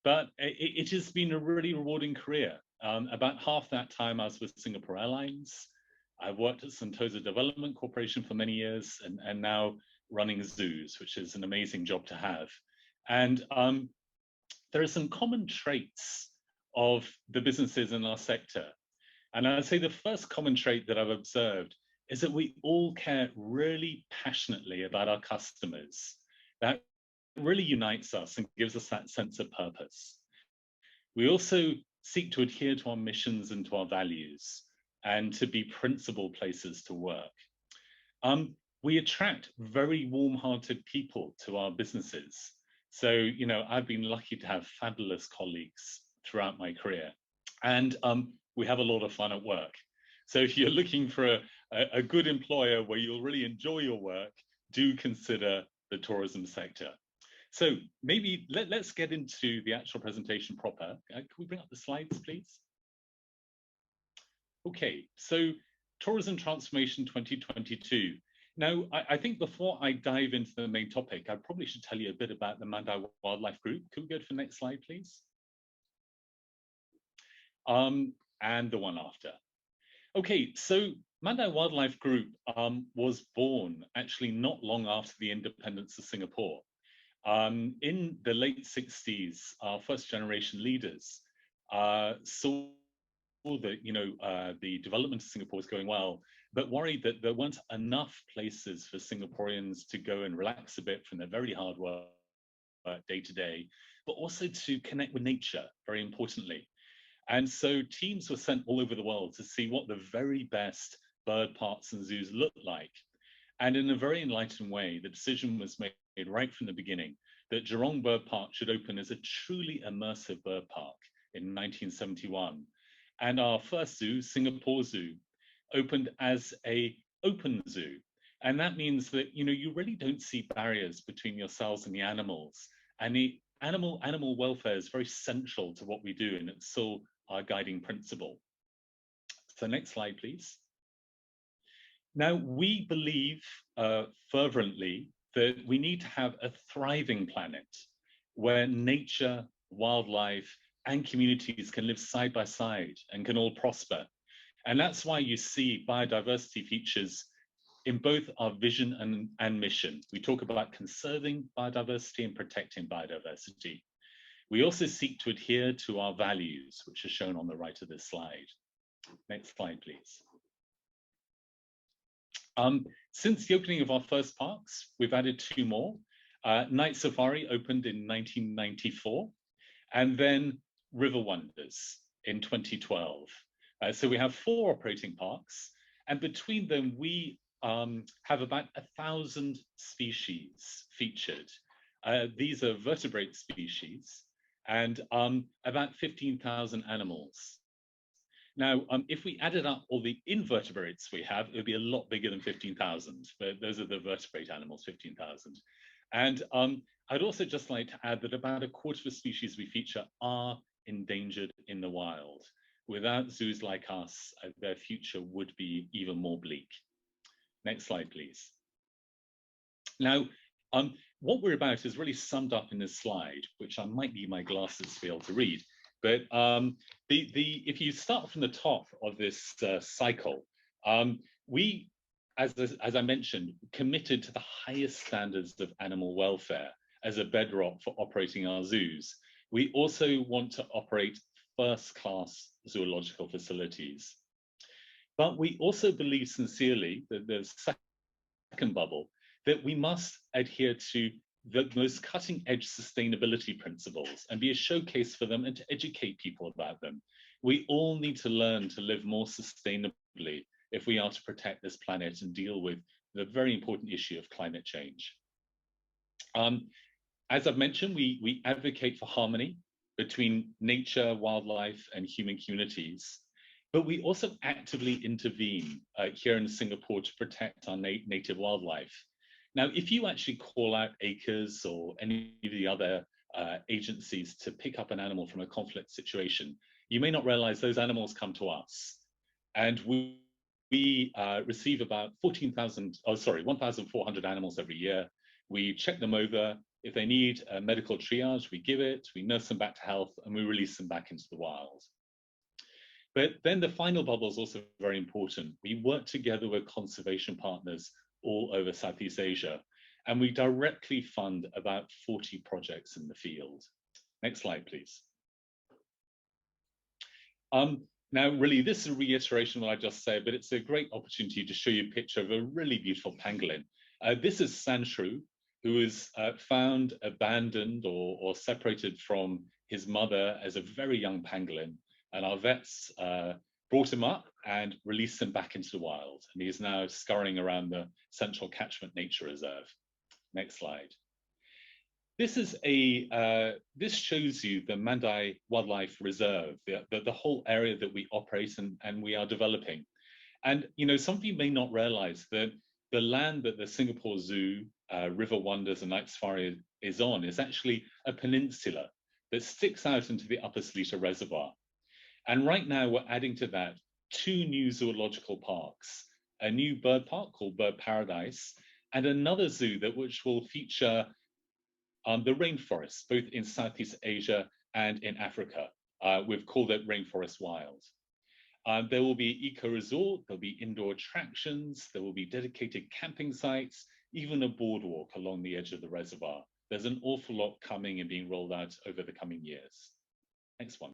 But it has been a really rewarding career. About half that time I was with Singapore Airlines. I've worked at Sentosa Development Corporation for many years and now running zoos, which is an amazing job to have. And there are some common traits of the businesses in our sector. And I'd say the first common trait that I've observed is that we all care really passionately about our customers. That really unites us and gives us that sense of purpose. We also seek to adhere to our missions and to our values and to be principled places to work. We attract very warm-hearted people to our businesses. So, you know, I've been lucky to have fabulous colleagues throughout my career. And we have a lot of fun at work. So if you're looking for a good employer where you'll really enjoy your work, do consider the tourism sector. So maybe let's get into the actual presentation proper. Can we bring up the slides, please? Okay, so Tourism Transformation 2022. Now, I think before I dive into the main topic, I probably should tell you a bit about the Mandai Wildlife Group. Could we go to the next slide, please? And the one after. Okay, so Mandai Wildlife Group was born actually not long after the independence of Singapore. In the late 60s, our first generation leaders saw that the development of Singapore was going well, but worried that there weren't enough places for Singaporeans to go and relax a bit from their very hard work day to day, but also to connect with nature, very importantly. And so teams were sent all over the world to see what the very best bird parks and zoos look like. And in a very enlightened way, the decision was made right from the beginning that Jurong Bird Park should open as a truly immersive bird park in 1971. And our first zoo, Singapore Zoo, opened as an open zoo. And that means that you really don't see barriers between yourselves and the animals. And the animal welfare is very central to what we do, and it's still our guiding principle. So next slide, please. Now, we believe fervently that we need to have a thriving planet where nature, wildlife, and communities can live side by side and can all prosper. And that's why you see biodiversity features in both our vision and mission. We talk about conserving biodiversity and protecting biodiversity. We also seek to adhere to our values, which are shown on the right of this slide. Next slide, please. Since the opening of our first parks, we've added 2 more. Night Safari opened in 1994, and then River Wonders in 2012. So we have 4 operating parks, and between them we have about 1,000 species featured. These are vertebrate species, and about 15,000 animals. Now, if we added up all the invertebrates we have, it would be a lot bigger than 15,000, but those are the vertebrate animals, 15,000. And I'd also just like to add that about 1/4 of the species we feature are endangered in the wild. Without zoos like us, their future would be even more bleak. Next slide, please. Now, what we're about is really summed up in this slide, which I might need my glasses to be able to read. But if you start from the top of this cycle, we, as I mentioned, committed to the highest standards of animal welfare as a bedrock for operating our zoos. We also want to operate first-class zoological facilities. But we also believe sincerely that the second bubble, that we must adhere to the most cutting-edge sustainability principles and be a showcase for them and to educate people about them. We all need to learn to live more sustainably if we are to protect this planet and deal with the very important issue of climate change. As I've mentioned, we advocate for harmony between nature, wildlife, and human communities, but we also actively intervene here in Singapore to protect our native wildlife. Now, if you actually call out ACRES or any of the other agencies to pick up an animal from a conflict situation, you may not realize those animals come to us. And we receive about 1,400 animals every year. We check them over. If they need a medical triage, we give it, we nurse them back to health, and we release them back into the wild. But then the final bubble is also very important. We work together with conservation partners all over Southeast Asia, and we directly fund about 40 projects in the field. Next slide, please. Now, really, this is a reiteration of what I just said, but it's a great opportunity to show you a picture of a really beautiful pangolin. This is Sanshru, who was found abandoned or separated from his mother as a very young pangolin, and our vets brought him up and released him back into the wild, and he is now scurrying around the Central Catchment Nature Reserve. Next slide. This is this shows you the Mandai Wildlife Reserve, the whole area that we operate and we are developing. And some of you may not realize that the land that the Singapore Zoo, River Wonders and Night Safari is on is actually a peninsula that sticks out into the Upper Seletar Reservoir. And right now we're adding to that 2 new zoological parks, a new bird park called Bird Paradise, and another zoo which will feature the rainforest, both in Southeast Asia and in Africa. We've called it Rainforest Wild. There will be eco-resort, there'll be indoor attractions, there will be dedicated camping sites, even a boardwalk along the edge of the reservoir. There's an awful lot coming and being rolled out over the coming years. Next one.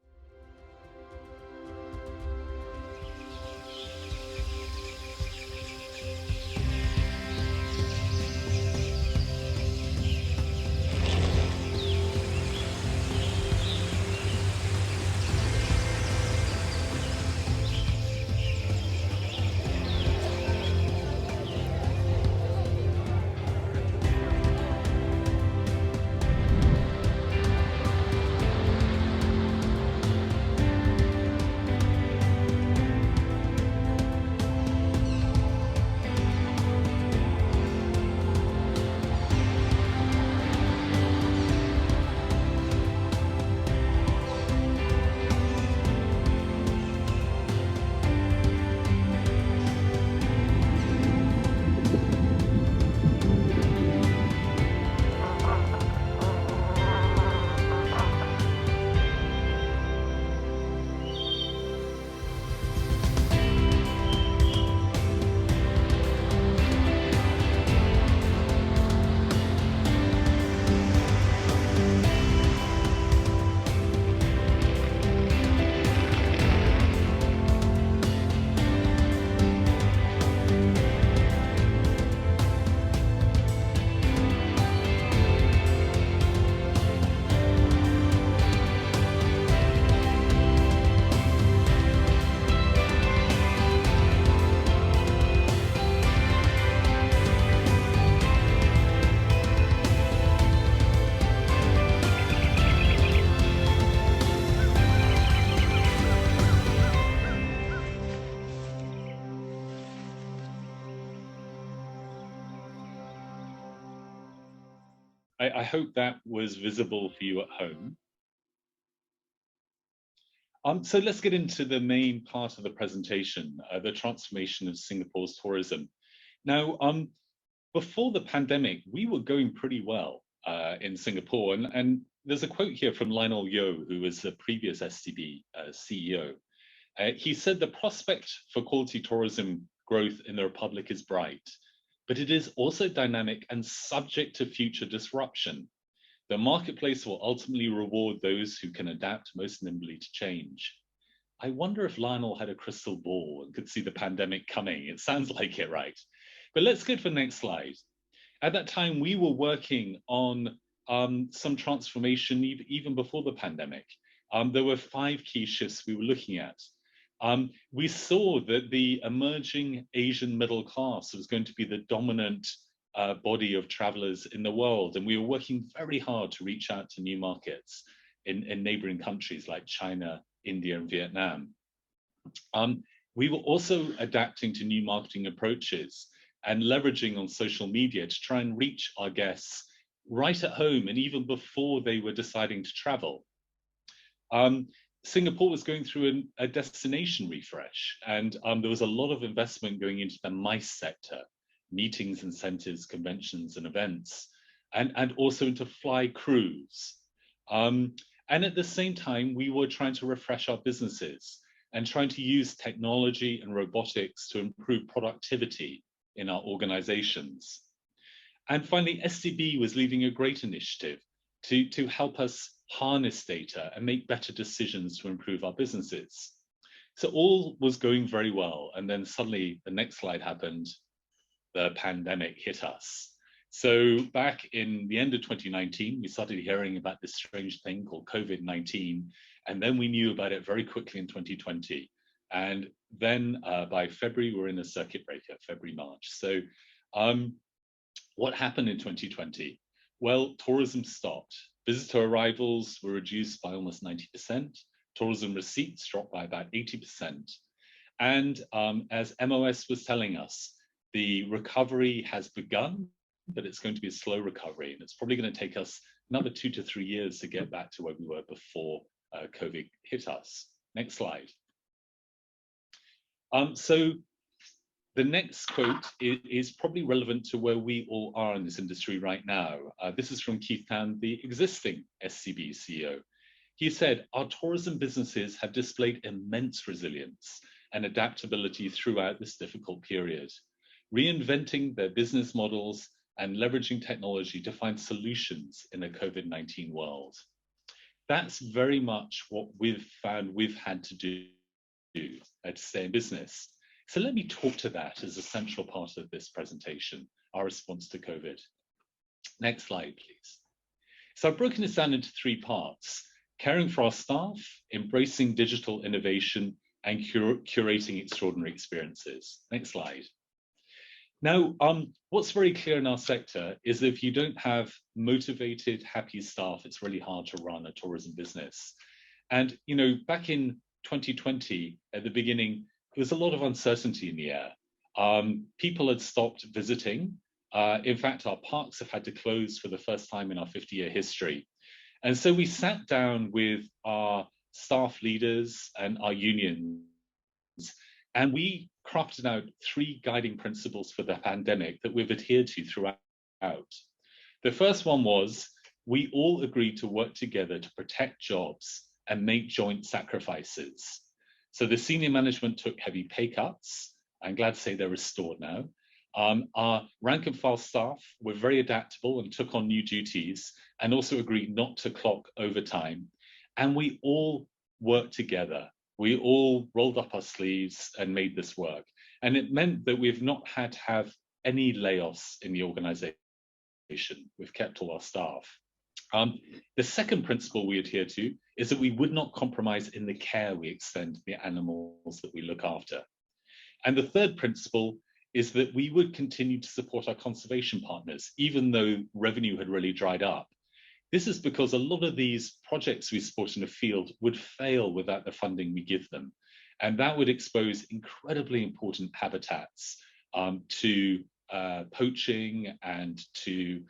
I hope that was visible for you at home. So let's get into the main part of the presentation, the transformation of Singapore's tourism. Now, before the pandemic, we were going pretty well in Singapore. And there's a quote here from Lionel Yeo, who was the previous STB CEO. He said, "The prospect for quality tourism growth in the Republic is bright, but it is also dynamic and subject to future disruption. The marketplace will ultimately reward those who can adapt most nimbly to change." I wonder if Lionel had a crystal ball and could see the pandemic coming. It sounds like it, right? But let's go for the next slide. At that time, we were working on some transformation even before the pandemic. There were 5 key shifts we were looking at. We saw that the emerging Asian middle class was going to be the dominant body of travelers in the world. And we were working very hard to reach out to new markets in neighboring countries like China, India, and Vietnam. We were also adapting to new marketing approaches and leveraging on social media to try and reach our guests right at home and even before they were deciding to travel. Singapore was going through a destination refresh, and there was a lot of investment going into the MICE sector, meetings, incentives, conventions, and events, and also into fly crews. And at the same time, we were trying to refresh our businesses and trying to use technology and robotics to improve productivity in our organizations. And finally, STB was leading a great initiative to help us harness data and make better decisions to improve our businesses. So all was going very well. And then suddenly the next slide happened. The pandemic hit us. So back in the end of 2019, we started hearing about this strange thing called COVID-19. And then we knew about it very quickly in 2020. And then by February, we're in a circuit breaker, February, March. So what happened in 2020? Well, tourism stopped. Visitor arrivals were reduced by almost 90%. Tourism receipts dropped by about 80%. And as MOS was telling us, The recovery has begun, but it's going to be a slow recovery, and it's probably going to take us another 2 to 3 years to get back to where we were before COVID hit us. Next slide. So the next quote is probably relevant to where we all are in this industry right now. This is from Keith Tan, the existing SCB CEO. He said, "Our tourism businesses have displayed immense resilience and adaptability throughout this difficult period, reinventing their business models and leveraging technology to find solutions in a COVID-19 world." That's very much what we've found we've had to do to stay in business. So let me talk to that as a central part of this presentation, our response to COVID. Next slide, please. So I've broken this down into 3 parts: caring for our staff, embracing digital innovation, and curating extraordinary experiences. Next slide. Now, what's very clear in our sector is that if you don't have motivated, happy staff, it's really hard to run a tourism business. And, you know, back in 2020, at the beginning, there was a lot of uncertainty in the air. People had stopped visiting. In fact, our parks have had to close for the first time in our 50-year history. And so we sat down with our staff leaders and our unions, and we crafted out 3 guiding principles for the pandemic that we've adhered to throughout. The first one was, we all agreed to work together to protect jobs and make joint sacrifices. So the senior management took heavy pay cuts. I'm glad to say they're restored now. Our rank and file staff were very adaptable and took on new duties, and also agreed not to clock overtime. And we all worked together. We all rolled up our sleeves and made this work. And it meant that we've not had to have any layoffs in the organization. We've kept all our staff. The second principle we adhere to is that we would not compromise in the care we extend to the animals that we look after. And the third principle is that we would continue to support our conservation partners, even though revenue had really dried up. This is because a lot of these projects we support in the field would fail without the funding we give them. And that would expose incredibly important habitats to poaching and to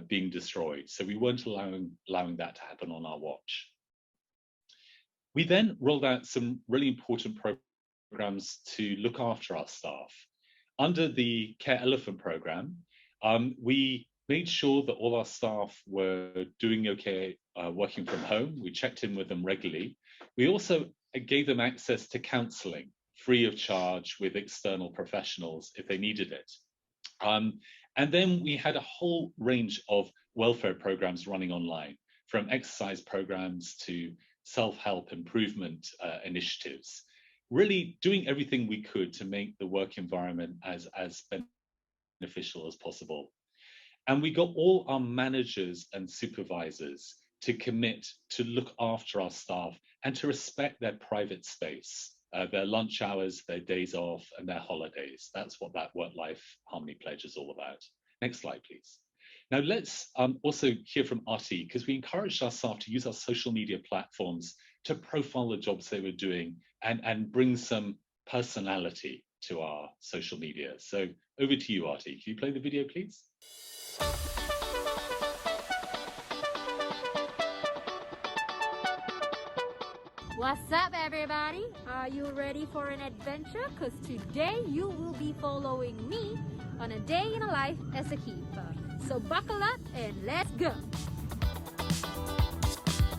being destroyed. So we weren't allowing that to happen on our watch. We then rolled out some really important programs to look after our staff. Under the Care Elephant program, we made sure that all our staff were doing okay working from home. We checked in with them regularly. We also gave them access to counselling free of charge with external professionals if they needed it. And then we had a whole range of welfare programs running online, from exercise programs to self-help improvement initiatives, really doing everything we could to make the work environment as beneficial as possible. And we got all our managers and supervisors to commit to look after our staff and to respect their private space, their lunch hours, their days off, and their holidays. That's what that work-life harmony pledge is all about. Next slide, please. Now let's also hear from Artie, because we encouraged our staff to use our social media platforms to profile the jobs they were doing and bring some personality to our social media. So over to you, Artie. Can you play the video, please? What's up, everybody? Are you ready for an adventure? Because today you will be following me on a day in a life as a keeper. So buckle up and let's go.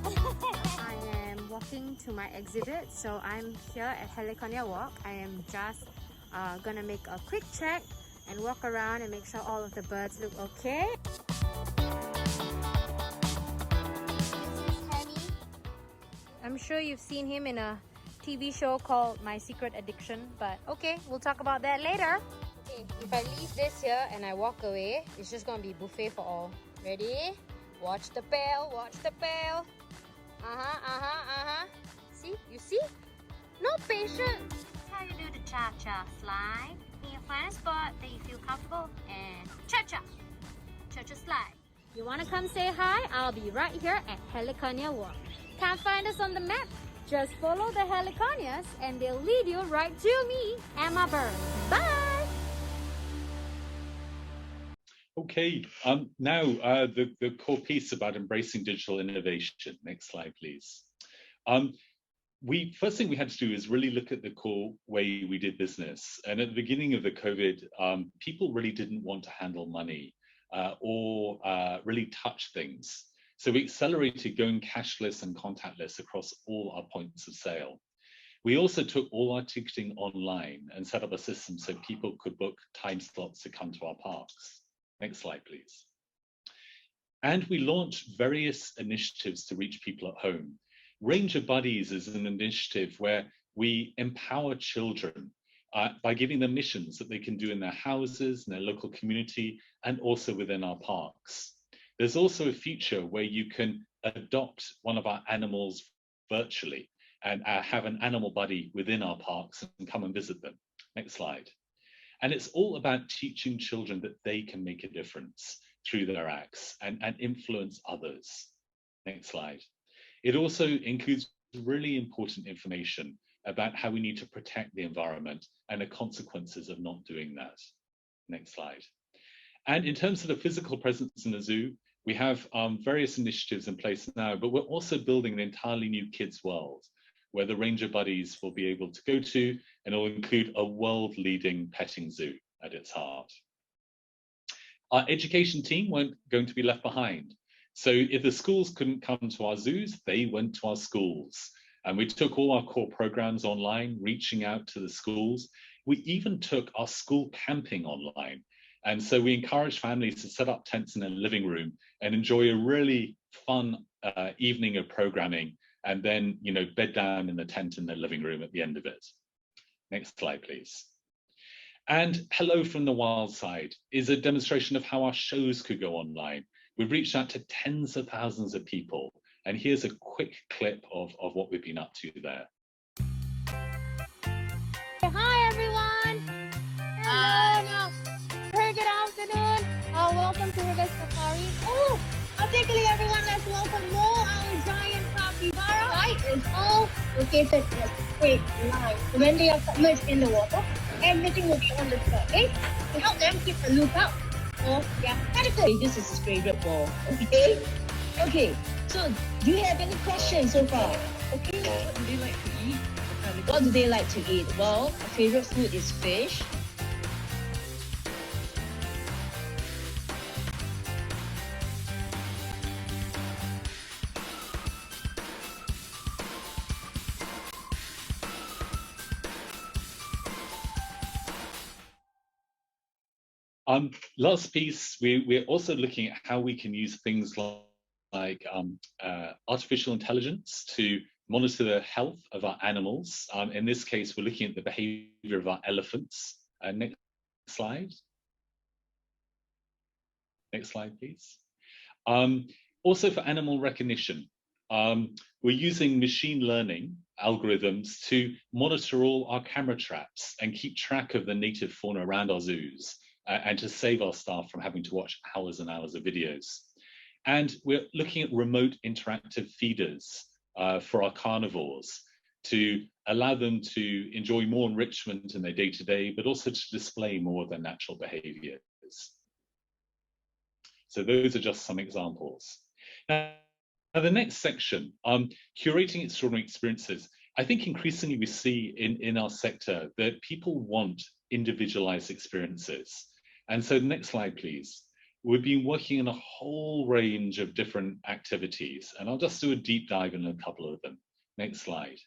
I am walking to my exhibit, so I'm here at Heliconia Walk. I am just gonna make a quick check and walk around and make sure all of the birds look okay. I'm sure you've seen him in a TV show called My Secret Addiction, but okay, we'll talk about that later. Okay, if I leave this here and I walk away, it's just gonna be buffet for all. Ready? Watch the pail, watch the pail. See? You see? No patience. That's how you do the cha-cha slide. You find a spot that you feel comfortable and cha-cha. Cha-cha slide. You wanna come say hi? I'll be right here at Heliconia Walk. Can't find us on the map? Just follow the Heliconias and they'll lead you right to me and my bird. Bye! Okay, now the core piece about embracing digital innovation. Next slide, please. First thing we had to do is really look at the core way we did business. And at the beginning of the COVID, people really didn't want to handle money or really touch things. So we accelerated going cashless and contactless across all our points of sale. We also took all our ticketing online and set up a system so people could book time slots to come to our parks. Next slide, please. And we launched various initiatives to reach people at home. Ranger Buddies is an initiative where we empower children by giving them missions that they can do in their houses, in their local community, and also within our parks. There's also a feature where you can adopt one of our animals virtually and have an animal buddy within our parks and come and visit them. Next slide. And it's all about teaching children that they can make a difference through their acts and influence others. Next slide. It also includes really important information about how we need to protect the environment and the consequences of not doing that. Next slide. And in terms of the physical presence in the zoo, we have various initiatives in place now, but we're also building an entirely new kids world where the Ranger Buddies will be able to go to, and it will include a world-leading petting zoo at its heart. Our education team weren't going to be left behind. So if the schools couldn't come to our zoos, they went to our schools. And we took all our core programs online, reaching out to the schools. We even took our school camping online. And so we encouraged families to set up tents in their living room and enjoy a really fun evening of programming, and then, you know, bed down in the tent in their living room at the end of it. Next slide, please. And Hello from the Wild Side is a demonstration of how our shows could go online. We've reached out to tens of thousands of people. And here's a quick clip of what we've been up to there. Hi everyone! Hello! Very good afternoon. Welcome to River Safari. Oh, particularly everyone, let's welcome Mo, our giant capybara. Right, is all located in a straight line. So when they are submerged in the water, everything will be on the spot, okay? To help them keep a lookout for their predators. This is his favorite ball, okay? Okay, so do you have any questions so far? Okay, what do they like to eat? What do they like to eat? Well, our favorite food is fish. Last piece, we're also looking at how we can use things like artificial intelligence to monitor the health of our animals. In this case, we're looking at the behavior of our elephants. Next slide. Next slide, please. Also for animal recognition, we're using machine learning algorithms to monitor all our camera traps and keep track of the native fauna around our zoos, and to save our staff from having to watch hours and hours of videos. And we're looking at remote interactive feeders for our carnivores to allow them to enjoy more enrichment in their day-to-day, but also to display more of their natural behaviors. So those are just some examples. Now the next section, curating extraordinary experiences. I think increasingly we see in our sector that people want individualized experiences. And so next slide, please. We've been working on a whole range of different activities, and I'll just do a deep dive in a couple of them. Next slide.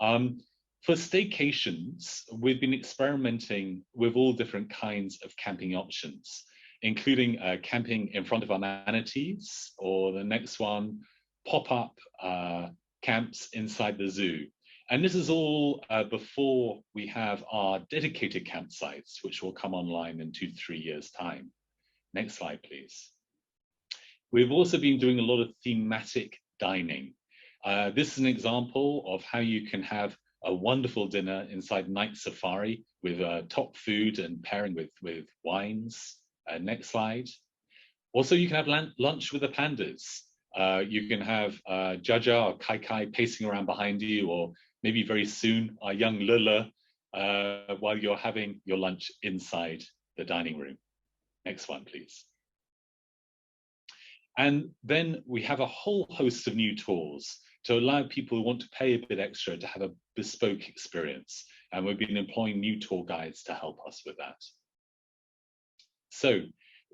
For staycations, we've been experimenting with all different kinds of camping options, including camping in front of our manatees, or the next one, pop-up camps inside the zoo. And this is all before we have our dedicated campsites, which will come online in 2 to 3 years' time. Next slide, please. We've also been doing a lot of thematic dining. This is an example of how you can have a wonderful dinner inside Night Safari with top food and pairing with wines. Next slide. Also, you can have lunch with the pandas. You can have Jaja or Kai Kai pacing around behind you, or maybe very soon our young Lula while you're having your lunch inside the dining room. Next one, please. And then we have a whole host of new tools to allow people who want to pay a bit extra to have a bespoke experience. And we've been employing new tour guides to help us with that. So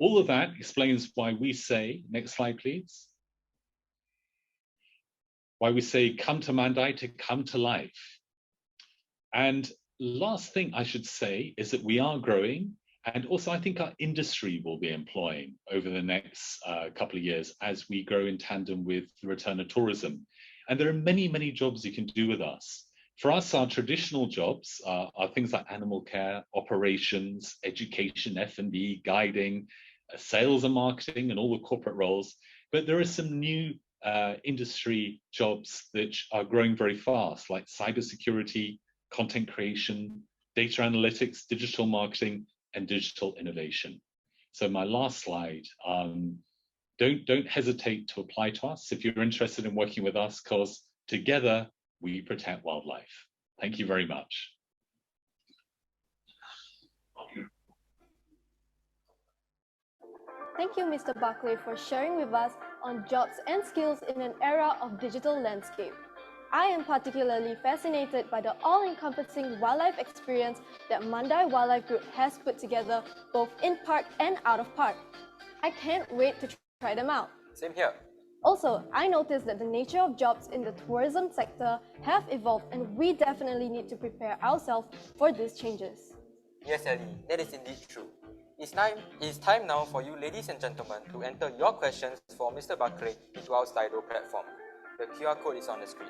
all of that explains why we say, next slide, please. Why we say, come to Mandai to come to life. And last thing I should say is that we are growing. And also, I think our industry will be employing over the next couple of years as we grow in tandem with the return of tourism. And there are many, many jobs you can do with us. For us, our traditional jobs are things like animal care, operations, education, F&B, guiding, sales and marketing, and all the corporate roles. But there are some new industry jobs that are growing very fast, like cybersecurity, content creation, data analytics, digital marketing, and digital innovation. So my last slide, don't hesitate to apply to us if you're interested in working with us, because together we protect wildlife. Thank you very much. Thank you, Mr. Buckley, for sharing with us on jobs and skills in an era of digital landscape. I am particularly fascinated by the all-encompassing wildlife experience that Mandai Wildlife Group has put together, both in park and out of park. I can't wait to try them out. Same here. Also, I noticed that the nature of jobs in the tourism sector have evolved, and we definitely need to prepare ourselves for these changes. Yes, Ellie, that is indeed true. It's time now for you, ladies and gentlemen, to enter your questions for Mr. Buckley into our Slido platform. The QR code is on the screen.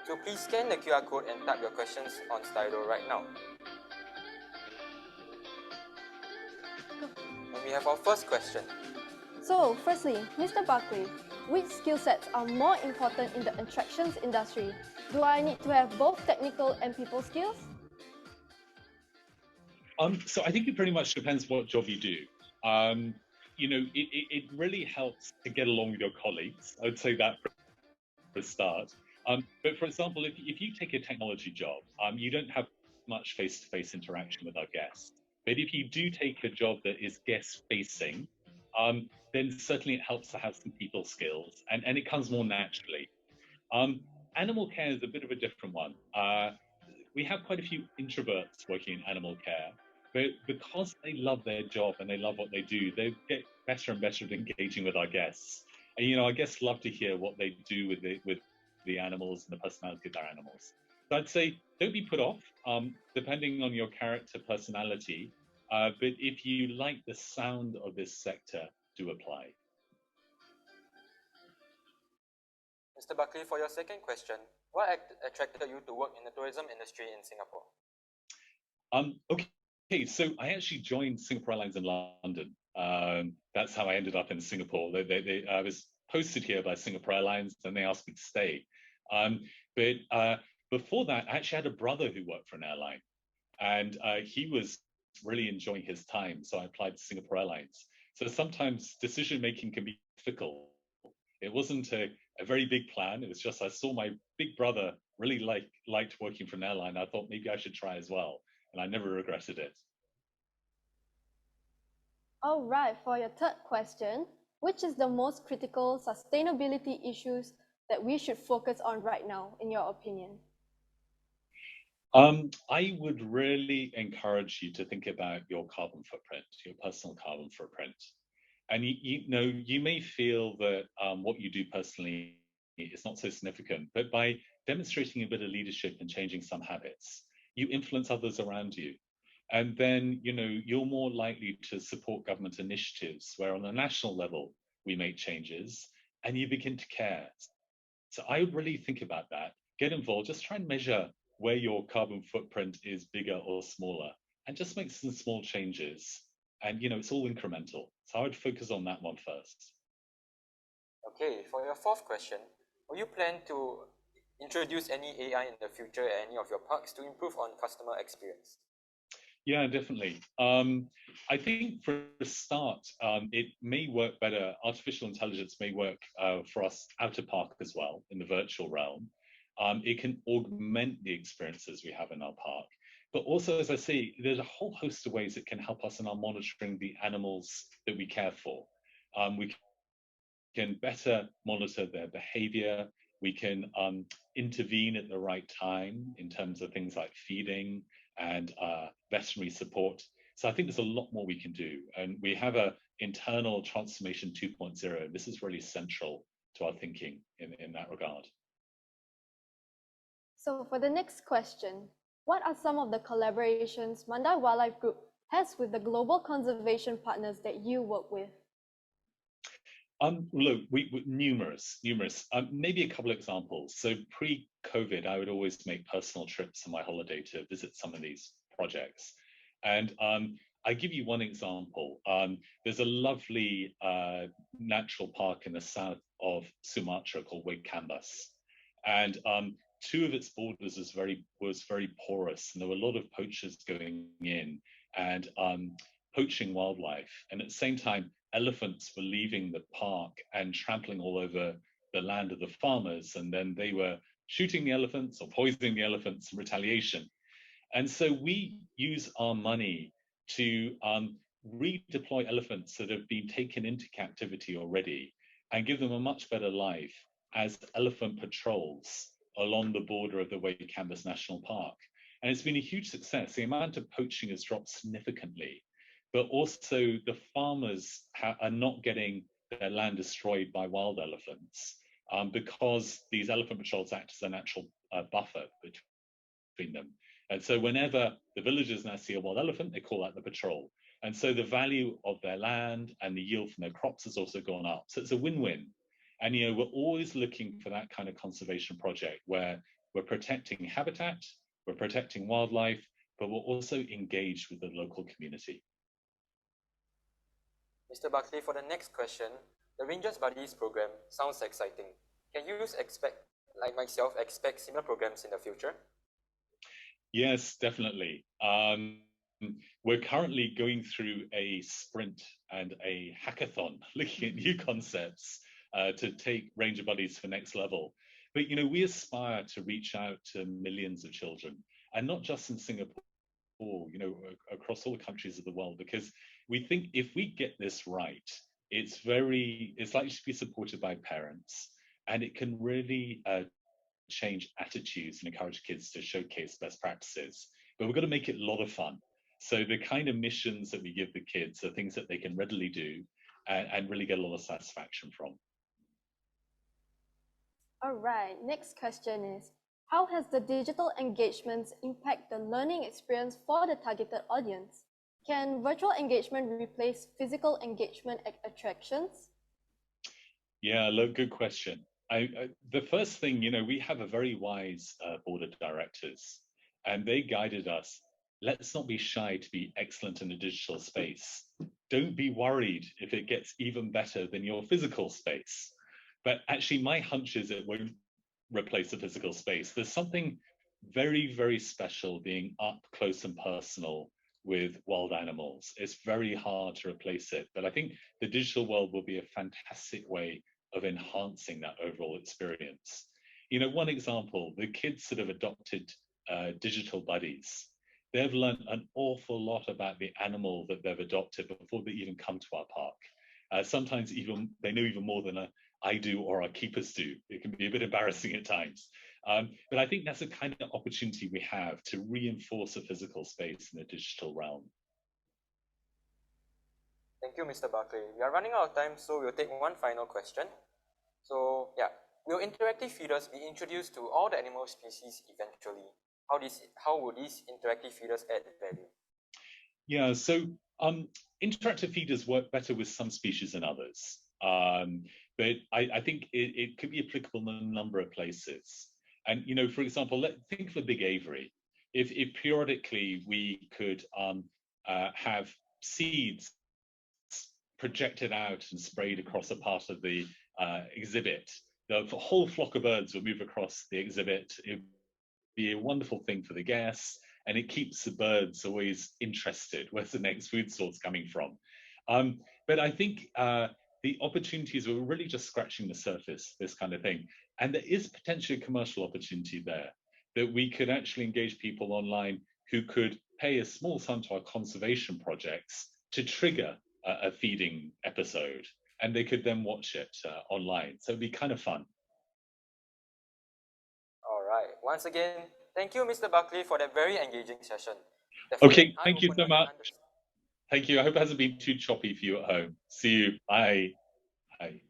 So please scan the QR code and type your questions on Slido right now. And we have our first question. So, firstly, Mr. Buckley, which skill sets are more important in the attractions industry? Do I need to have both technical and people skills? So I think it pretty much depends what job you do. You know, it really helps to get along with your colleagues. I would say that for a start. But for example, if you take a technology job, you don't have much face-to-face interaction with our guests. But if you do take a job that is guest-facing, then certainly it helps to have some people skills, and it comes more naturally. Animal care is a bit of a different one. We have quite a few introverts working in animal care, but because they love their job and they love what they do, they get better and better at engaging with our guests. And you know, our guests love to hear what they do with the animals and the personality of their animals. So I'd say don't be put off, depending on your character personality. But if you like the sound of this sector, do apply. Mr. Buckley, for your second question, what attracted you to work in the tourism industry in Singapore? Okay, so I actually joined Singapore Airlines in London. That's how I ended up in Singapore. I was posted here by Singapore Airlines, and they asked me to stay. But before that, I actually had a brother who worked for an airline, and he was really enjoying his time, so I applied to Singapore Airlines. So sometimes decision making can be difficult. It wasn't a very big plan. It was just I saw my big brother really liked working for an airline. I thought maybe I should try as well, and I never regretted it. All right, for your third question, which is the most critical sustainability issues that we should focus on right now, in your opinion? I would really encourage you to think about your carbon footprint, your personal carbon footprint. And you know, you may feel that what you do personally is not so significant, but by demonstrating a bit of leadership and changing some habits, you influence others around you. And then, you know, you're more likely to support government initiatives where on a national level, we make changes and you begin to care. So I would really think about that, get involved, just try and measure where your carbon footprint is bigger or smaller, and just make some small changes. And, you know, it's all incremental. So I would focus on that one first. Okay, for your fourth question, will you plan to introduce any AI in the future at any of your parks to improve on customer experience? Yeah, definitely. I think for a start, it may work better. Artificial intelligence may work for us out of park as well in the virtual realm. It can augment the experiences we have in our park. But also, as I say, there's a whole host of ways it can help us in our monitoring the animals that we care for. We can better monitor their behavior. We can intervene at the right time in terms of things like feeding and veterinary support. So I think there's a lot more we can do. And we have a internal transformation 2.0. This is really central to our thinking in that regard. So for the next question, what are some of the collaborations Mandai Wildlife Group has with the global conservation partners that you work with? Look, numerous. Maybe a couple of examples. So pre-COVID, I would always make personal trips on my holiday to visit some of these projects. And I give you one example. There's a lovely natural park in the south of Sumatra called Wake Canvas. And two of its borders was very porous, and there were a lot of poachers going in and poaching wildlife. And at the same time, elephants were leaving the park and trampling all over the land of the farmers, and then they were shooting the elephants or poisoning the elephants in retaliation. And so we use our money to redeploy elephants that have been taken into captivity already and give them a much better life as elephant patrols along the border of the Wake Canvas National Park. And it's been a huge success. The amount of poaching has dropped significantly, but also the farmers are not getting their land destroyed by wild elephants because these elephant patrols act as a natural buffer between them. And so whenever the villagers now see a wild elephant, they call out the patrol. And so the value of their land and the yield from their crops has also gone up. So it's a win-win. And we're always looking for that kind of conservation project where we're protecting habitat, we're protecting wildlife, but we're also engaged with the local community. Mr. Buckley, for the next question, the Rangers Buddies program sounds exciting. Can you like myself, expect similar programs in the future? Yes, definitely. We're currently going through a sprint and a hackathon, looking at new concepts to take Ranger Buddies to the next level. But we aspire to reach out to millions of children, and not just in Singapore, across all the countries of the world, because we think if we get this right, it's likely to be supported by parents, and it can really change attitudes and encourage kids to showcase best practices. But we've got to make it a lot of fun. So the kind of missions that we give the kids are things that they can readily do and really get a lot of satisfaction from. All right, next question is, how has the digital engagements impact the learning experience for the targeted audience? Can virtual engagement replace physical engagement at attractions? Yeah, look, good question. The first thing, we have a very wise board of directors, and they guided us. Let's not be shy to be excellent in the digital space. Don't be worried if it gets even better than your physical space. But actually, my hunch is it won't replace the physical space. There's something very, very special being up close and personal with wild animals. It's very hard to replace it. But I think the digital world will be a fantastic way of enhancing that overall experience. One example, the kids that have adopted digital buddies, they've learned an awful lot about the animal that they've adopted before they even come to our park. Sometimes even they know even more than I do or our keepers do. It can be a bit embarrassing at times. But I think that's the kind of opportunity we have to reinforce a physical space in the digital realm. Thank you, Mr. Buckley. We are running out of time, so we'll take one final question. So, will interactive feeders be introduced to all the animal species eventually? How will these interactive feeders add value? Yeah, so interactive feeders work better with some species than others. But I think it could be applicable in a number of places. And, for example, think of a big aviary. If periodically we could have seeds projected out and sprayed across a part of the exhibit, the whole flock of birds will move across the exhibit. It would be a wonderful thing for the guests, and it keeps the birds always interested. Where's the next food source coming from? But I think the opportunities were really just scratching the surface, this kind of thing. And there is potentially a commercial opportunity there that we could actually engage people online who could pay a small sum to our conservation projects to trigger a feeding episode, and they could then watch it online. So it'd be kind of fun. All right. Once again, thank you, Mr. Buckley, for that very engaging session. Okay, thank you so much. Thank you. I hope it hasn't been too choppy for you at home. See you. Bye. Bye.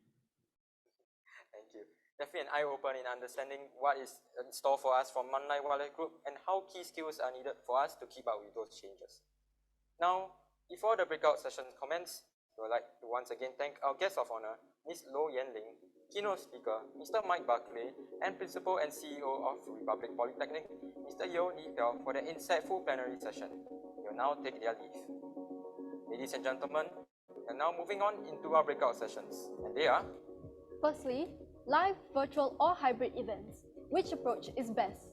Thank you. Definitely an eye-opener in understanding what is in store for us from Mandai Wildlife Group and how key skills are needed for us to keep up with those changes. Now, before the breakout session commence, we would like to once again thank our guest of honor, Ms. Lo Yanling, keynote speaker, Mr. Mike Buckley, and Principal and CEO of Republic Polytechnic, Mr. Yeo Lee Piao, for the insightful plenary session. They will now take their leave. Ladies and gentlemen, we are now moving on into our breakout sessions, and they are: Firstly, live, virtual or hybrid events. Which approach is best?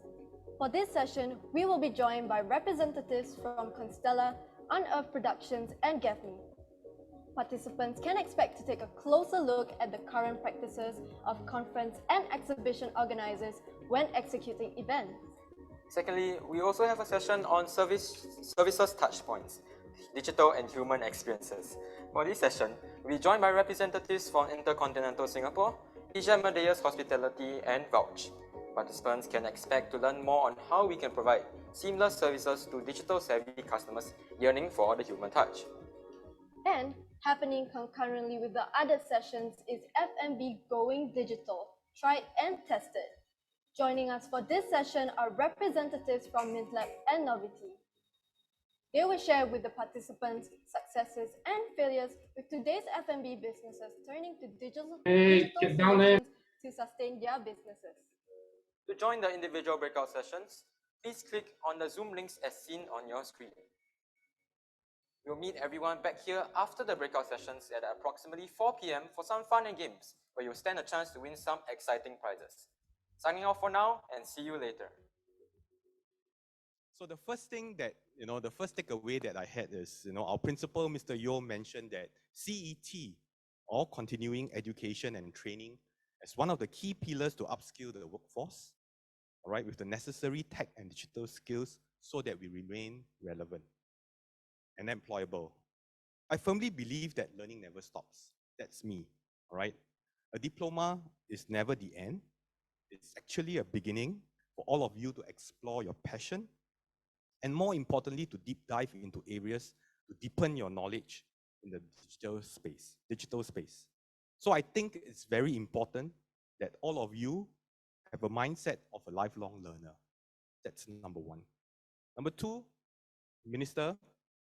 For this session, we will be joined by representatives from Constella, Unearth Productions and GAFME. Participants can expect to take a closer look at the current practices of conference and exhibition organizers when executing events. Secondly, we also have a session on services touchpoints, digital and human experiences. For this session, we'll be joined by representatives from Intercontinental Singapore, Asia Amadeus Hospitality, and Vouch. Participants can expect to learn more on how we can provide seamless services to digital-savvy customers yearning for the human touch. And happening concurrently with the other sessions is F&B Going Digital, tried and tested. Joining us for this session are representatives from MINTLAB and Novity. They will share with the participants successes and failures with today's F&B businesses turning to digital solutions to sustain their businesses. To join the individual breakout sessions, please click on the Zoom links as seen on your screen. We'll meet everyone back here after the breakout sessions at approximately 4 p.m. for some fun and games, where you'll stand a chance to win some exciting prizes. Signing off for now, and see you later. So the first thing that, the first takeaway that I had is, our principal, Mr. Yeo, mentioned that CET, or continuing education and training, as one of the key pillars to upskill the workforce, all right, with the necessary tech and digital skills so that we remain relevant and employable. I firmly believe that learning never stops. That's me, all right? A diploma is never the end. It's actually a beginning for all of you to explore your passion, and more importantly, to deep dive into areas to deepen your knowledge in the digital space. So I think it's very important that all of you have a mindset of a lifelong learner. That's number one. Number two, Minister,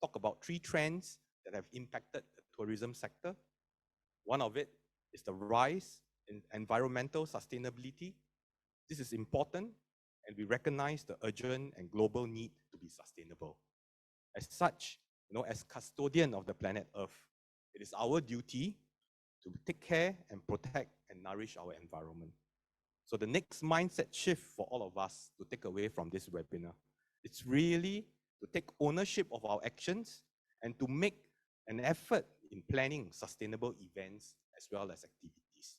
talk about 3 trends that have impacted the tourism sector. One of it is the rise in environmental sustainability. This is important, and we recognize the urgent and global need to be sustainable. As such, as custodian of the planet Earth, it is our duty to take care and protect and nourish our environment. So the next mindset shift for all of us to take away from this webinar, it's really to take ownership of our actions and to make an effort in planning sustainable events as well as activities.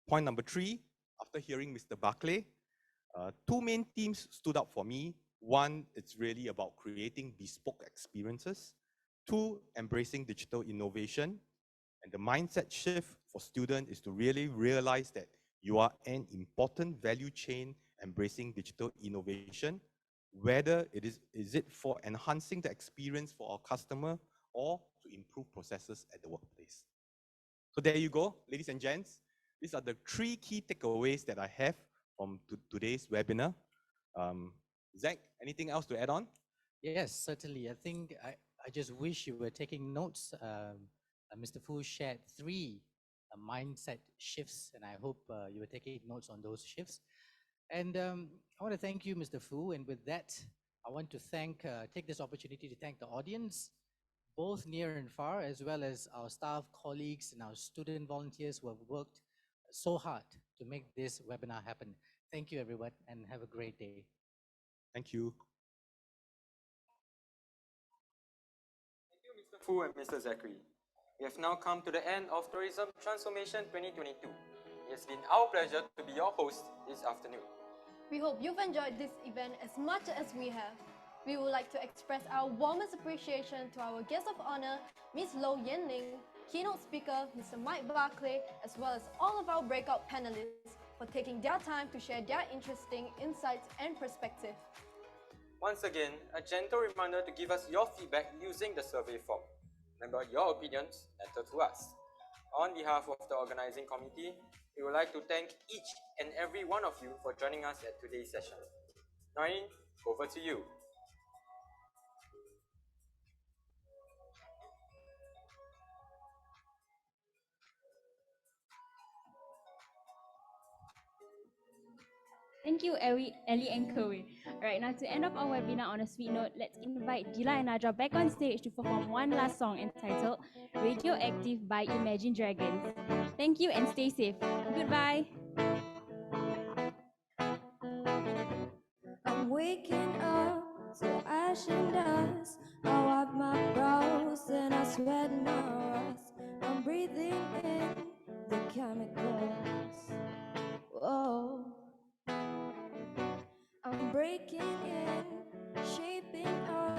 Point number 3, after hearing Mr. Buckley, 2 main themes stood out for me. One, it's really about creating bespoke experiences. 2, embracing digital innovation. And the mindset shift for students is to really realize that you are an important value chain embracing digital innovation, whether is it for enhancing the experience for our customer or to improve processes at the workplace. So there you go, ladies and gents. These are the 3 key takeaways that I have from today's webinar. Zach, anything else to add on? Yes, certainly. I think I just wish you were taking notes. Mr. Fu shared 3 mindset shifts, and I hope you were taking notes on those shifts. And I want to thank you, Mr. Fu. And with that, I want to take this opportunity to thank the audience, both near and far, as well as our staff, colleagues, and our student volunteers who have worked so hard to make this webinar happen. Thank you, everyone, and have a great day. Thank you. Thank you, Mr. Fu and Mr. Zachary. We have now come to the end of Tourism Transformation 2022. It has been our pleasure to be your host this afternoon. We hope you've enjoyed this event as much as we have. We would like to express our warmest appreciation to our guest of honor, Ms. Lo Yenling, keynote speaker, Mr. Mike Barclay, as well as all of our breakout panelists for taking their time to share their interesting insights and perspective. Once again, a gentle reminder to give us your feedback using the survey form. Remember, your opinions matter to us. On behalf of the organizing committee, we would like to thank each and every one of you for joining us at today's session. Noreen, over to you. Thank you, Ellie and Chloe. Alright, now to end off our webinar on a sweet note, let's invite Dila and Nadra back on stage to perform one last song entitled Radioactive by Imagine Dragons. Thank you and stay safe. Goodbye. I'm waking up to ash and dust. I wipe my brows and I sweat my rust. I'm breathing in the chemicals. Whoa. I'm breaking in, shaping up,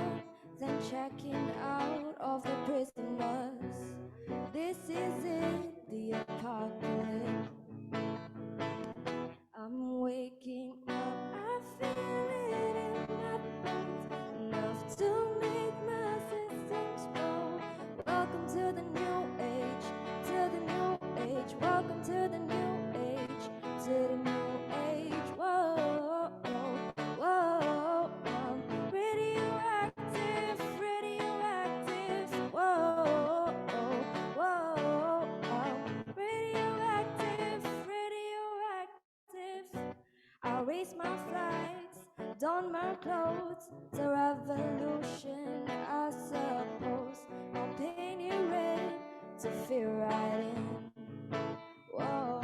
then checking out of the prisoners. This is it, the apocalypse. I'm waking up, I feel it in my bones, enough to make my systems blow. Welcome to the new age, to the new age. Welcome to the new age, to the new age. Whoa, whoa, radioactive, radioactive. Whoa, whoa, radioactive, radioactive. I raise my flags, don my clothes. It's a revolution, I suppose. I'll paint it red to fit right in. Whoa.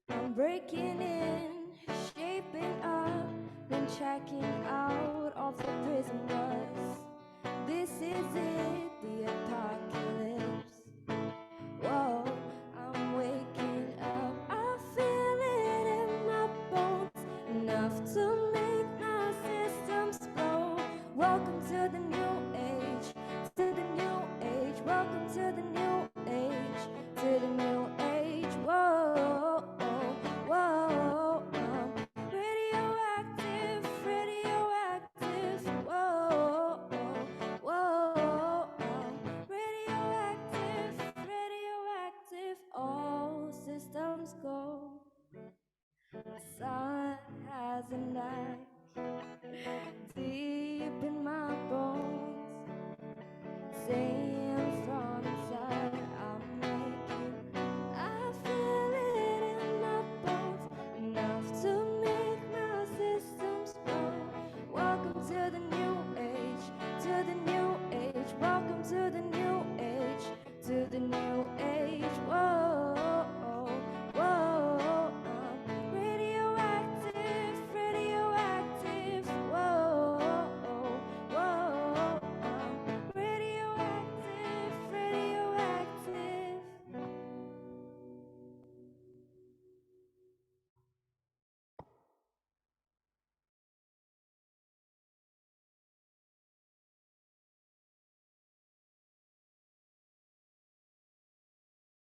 I'm breaking in, shaping up, then checking out of the prisoners. This is it, the apocalypse. Whoa, I'm waking up, I feel it in my bones, enough to make my systems blow. Welcome to the new age, to the new age. Welcome to the new age, to the new age. Whoa, whoa, radioactive, radioactive. Whoa, whoa, radioactive, radioactive. All systems go. The sun has a knife deep in my bones, saying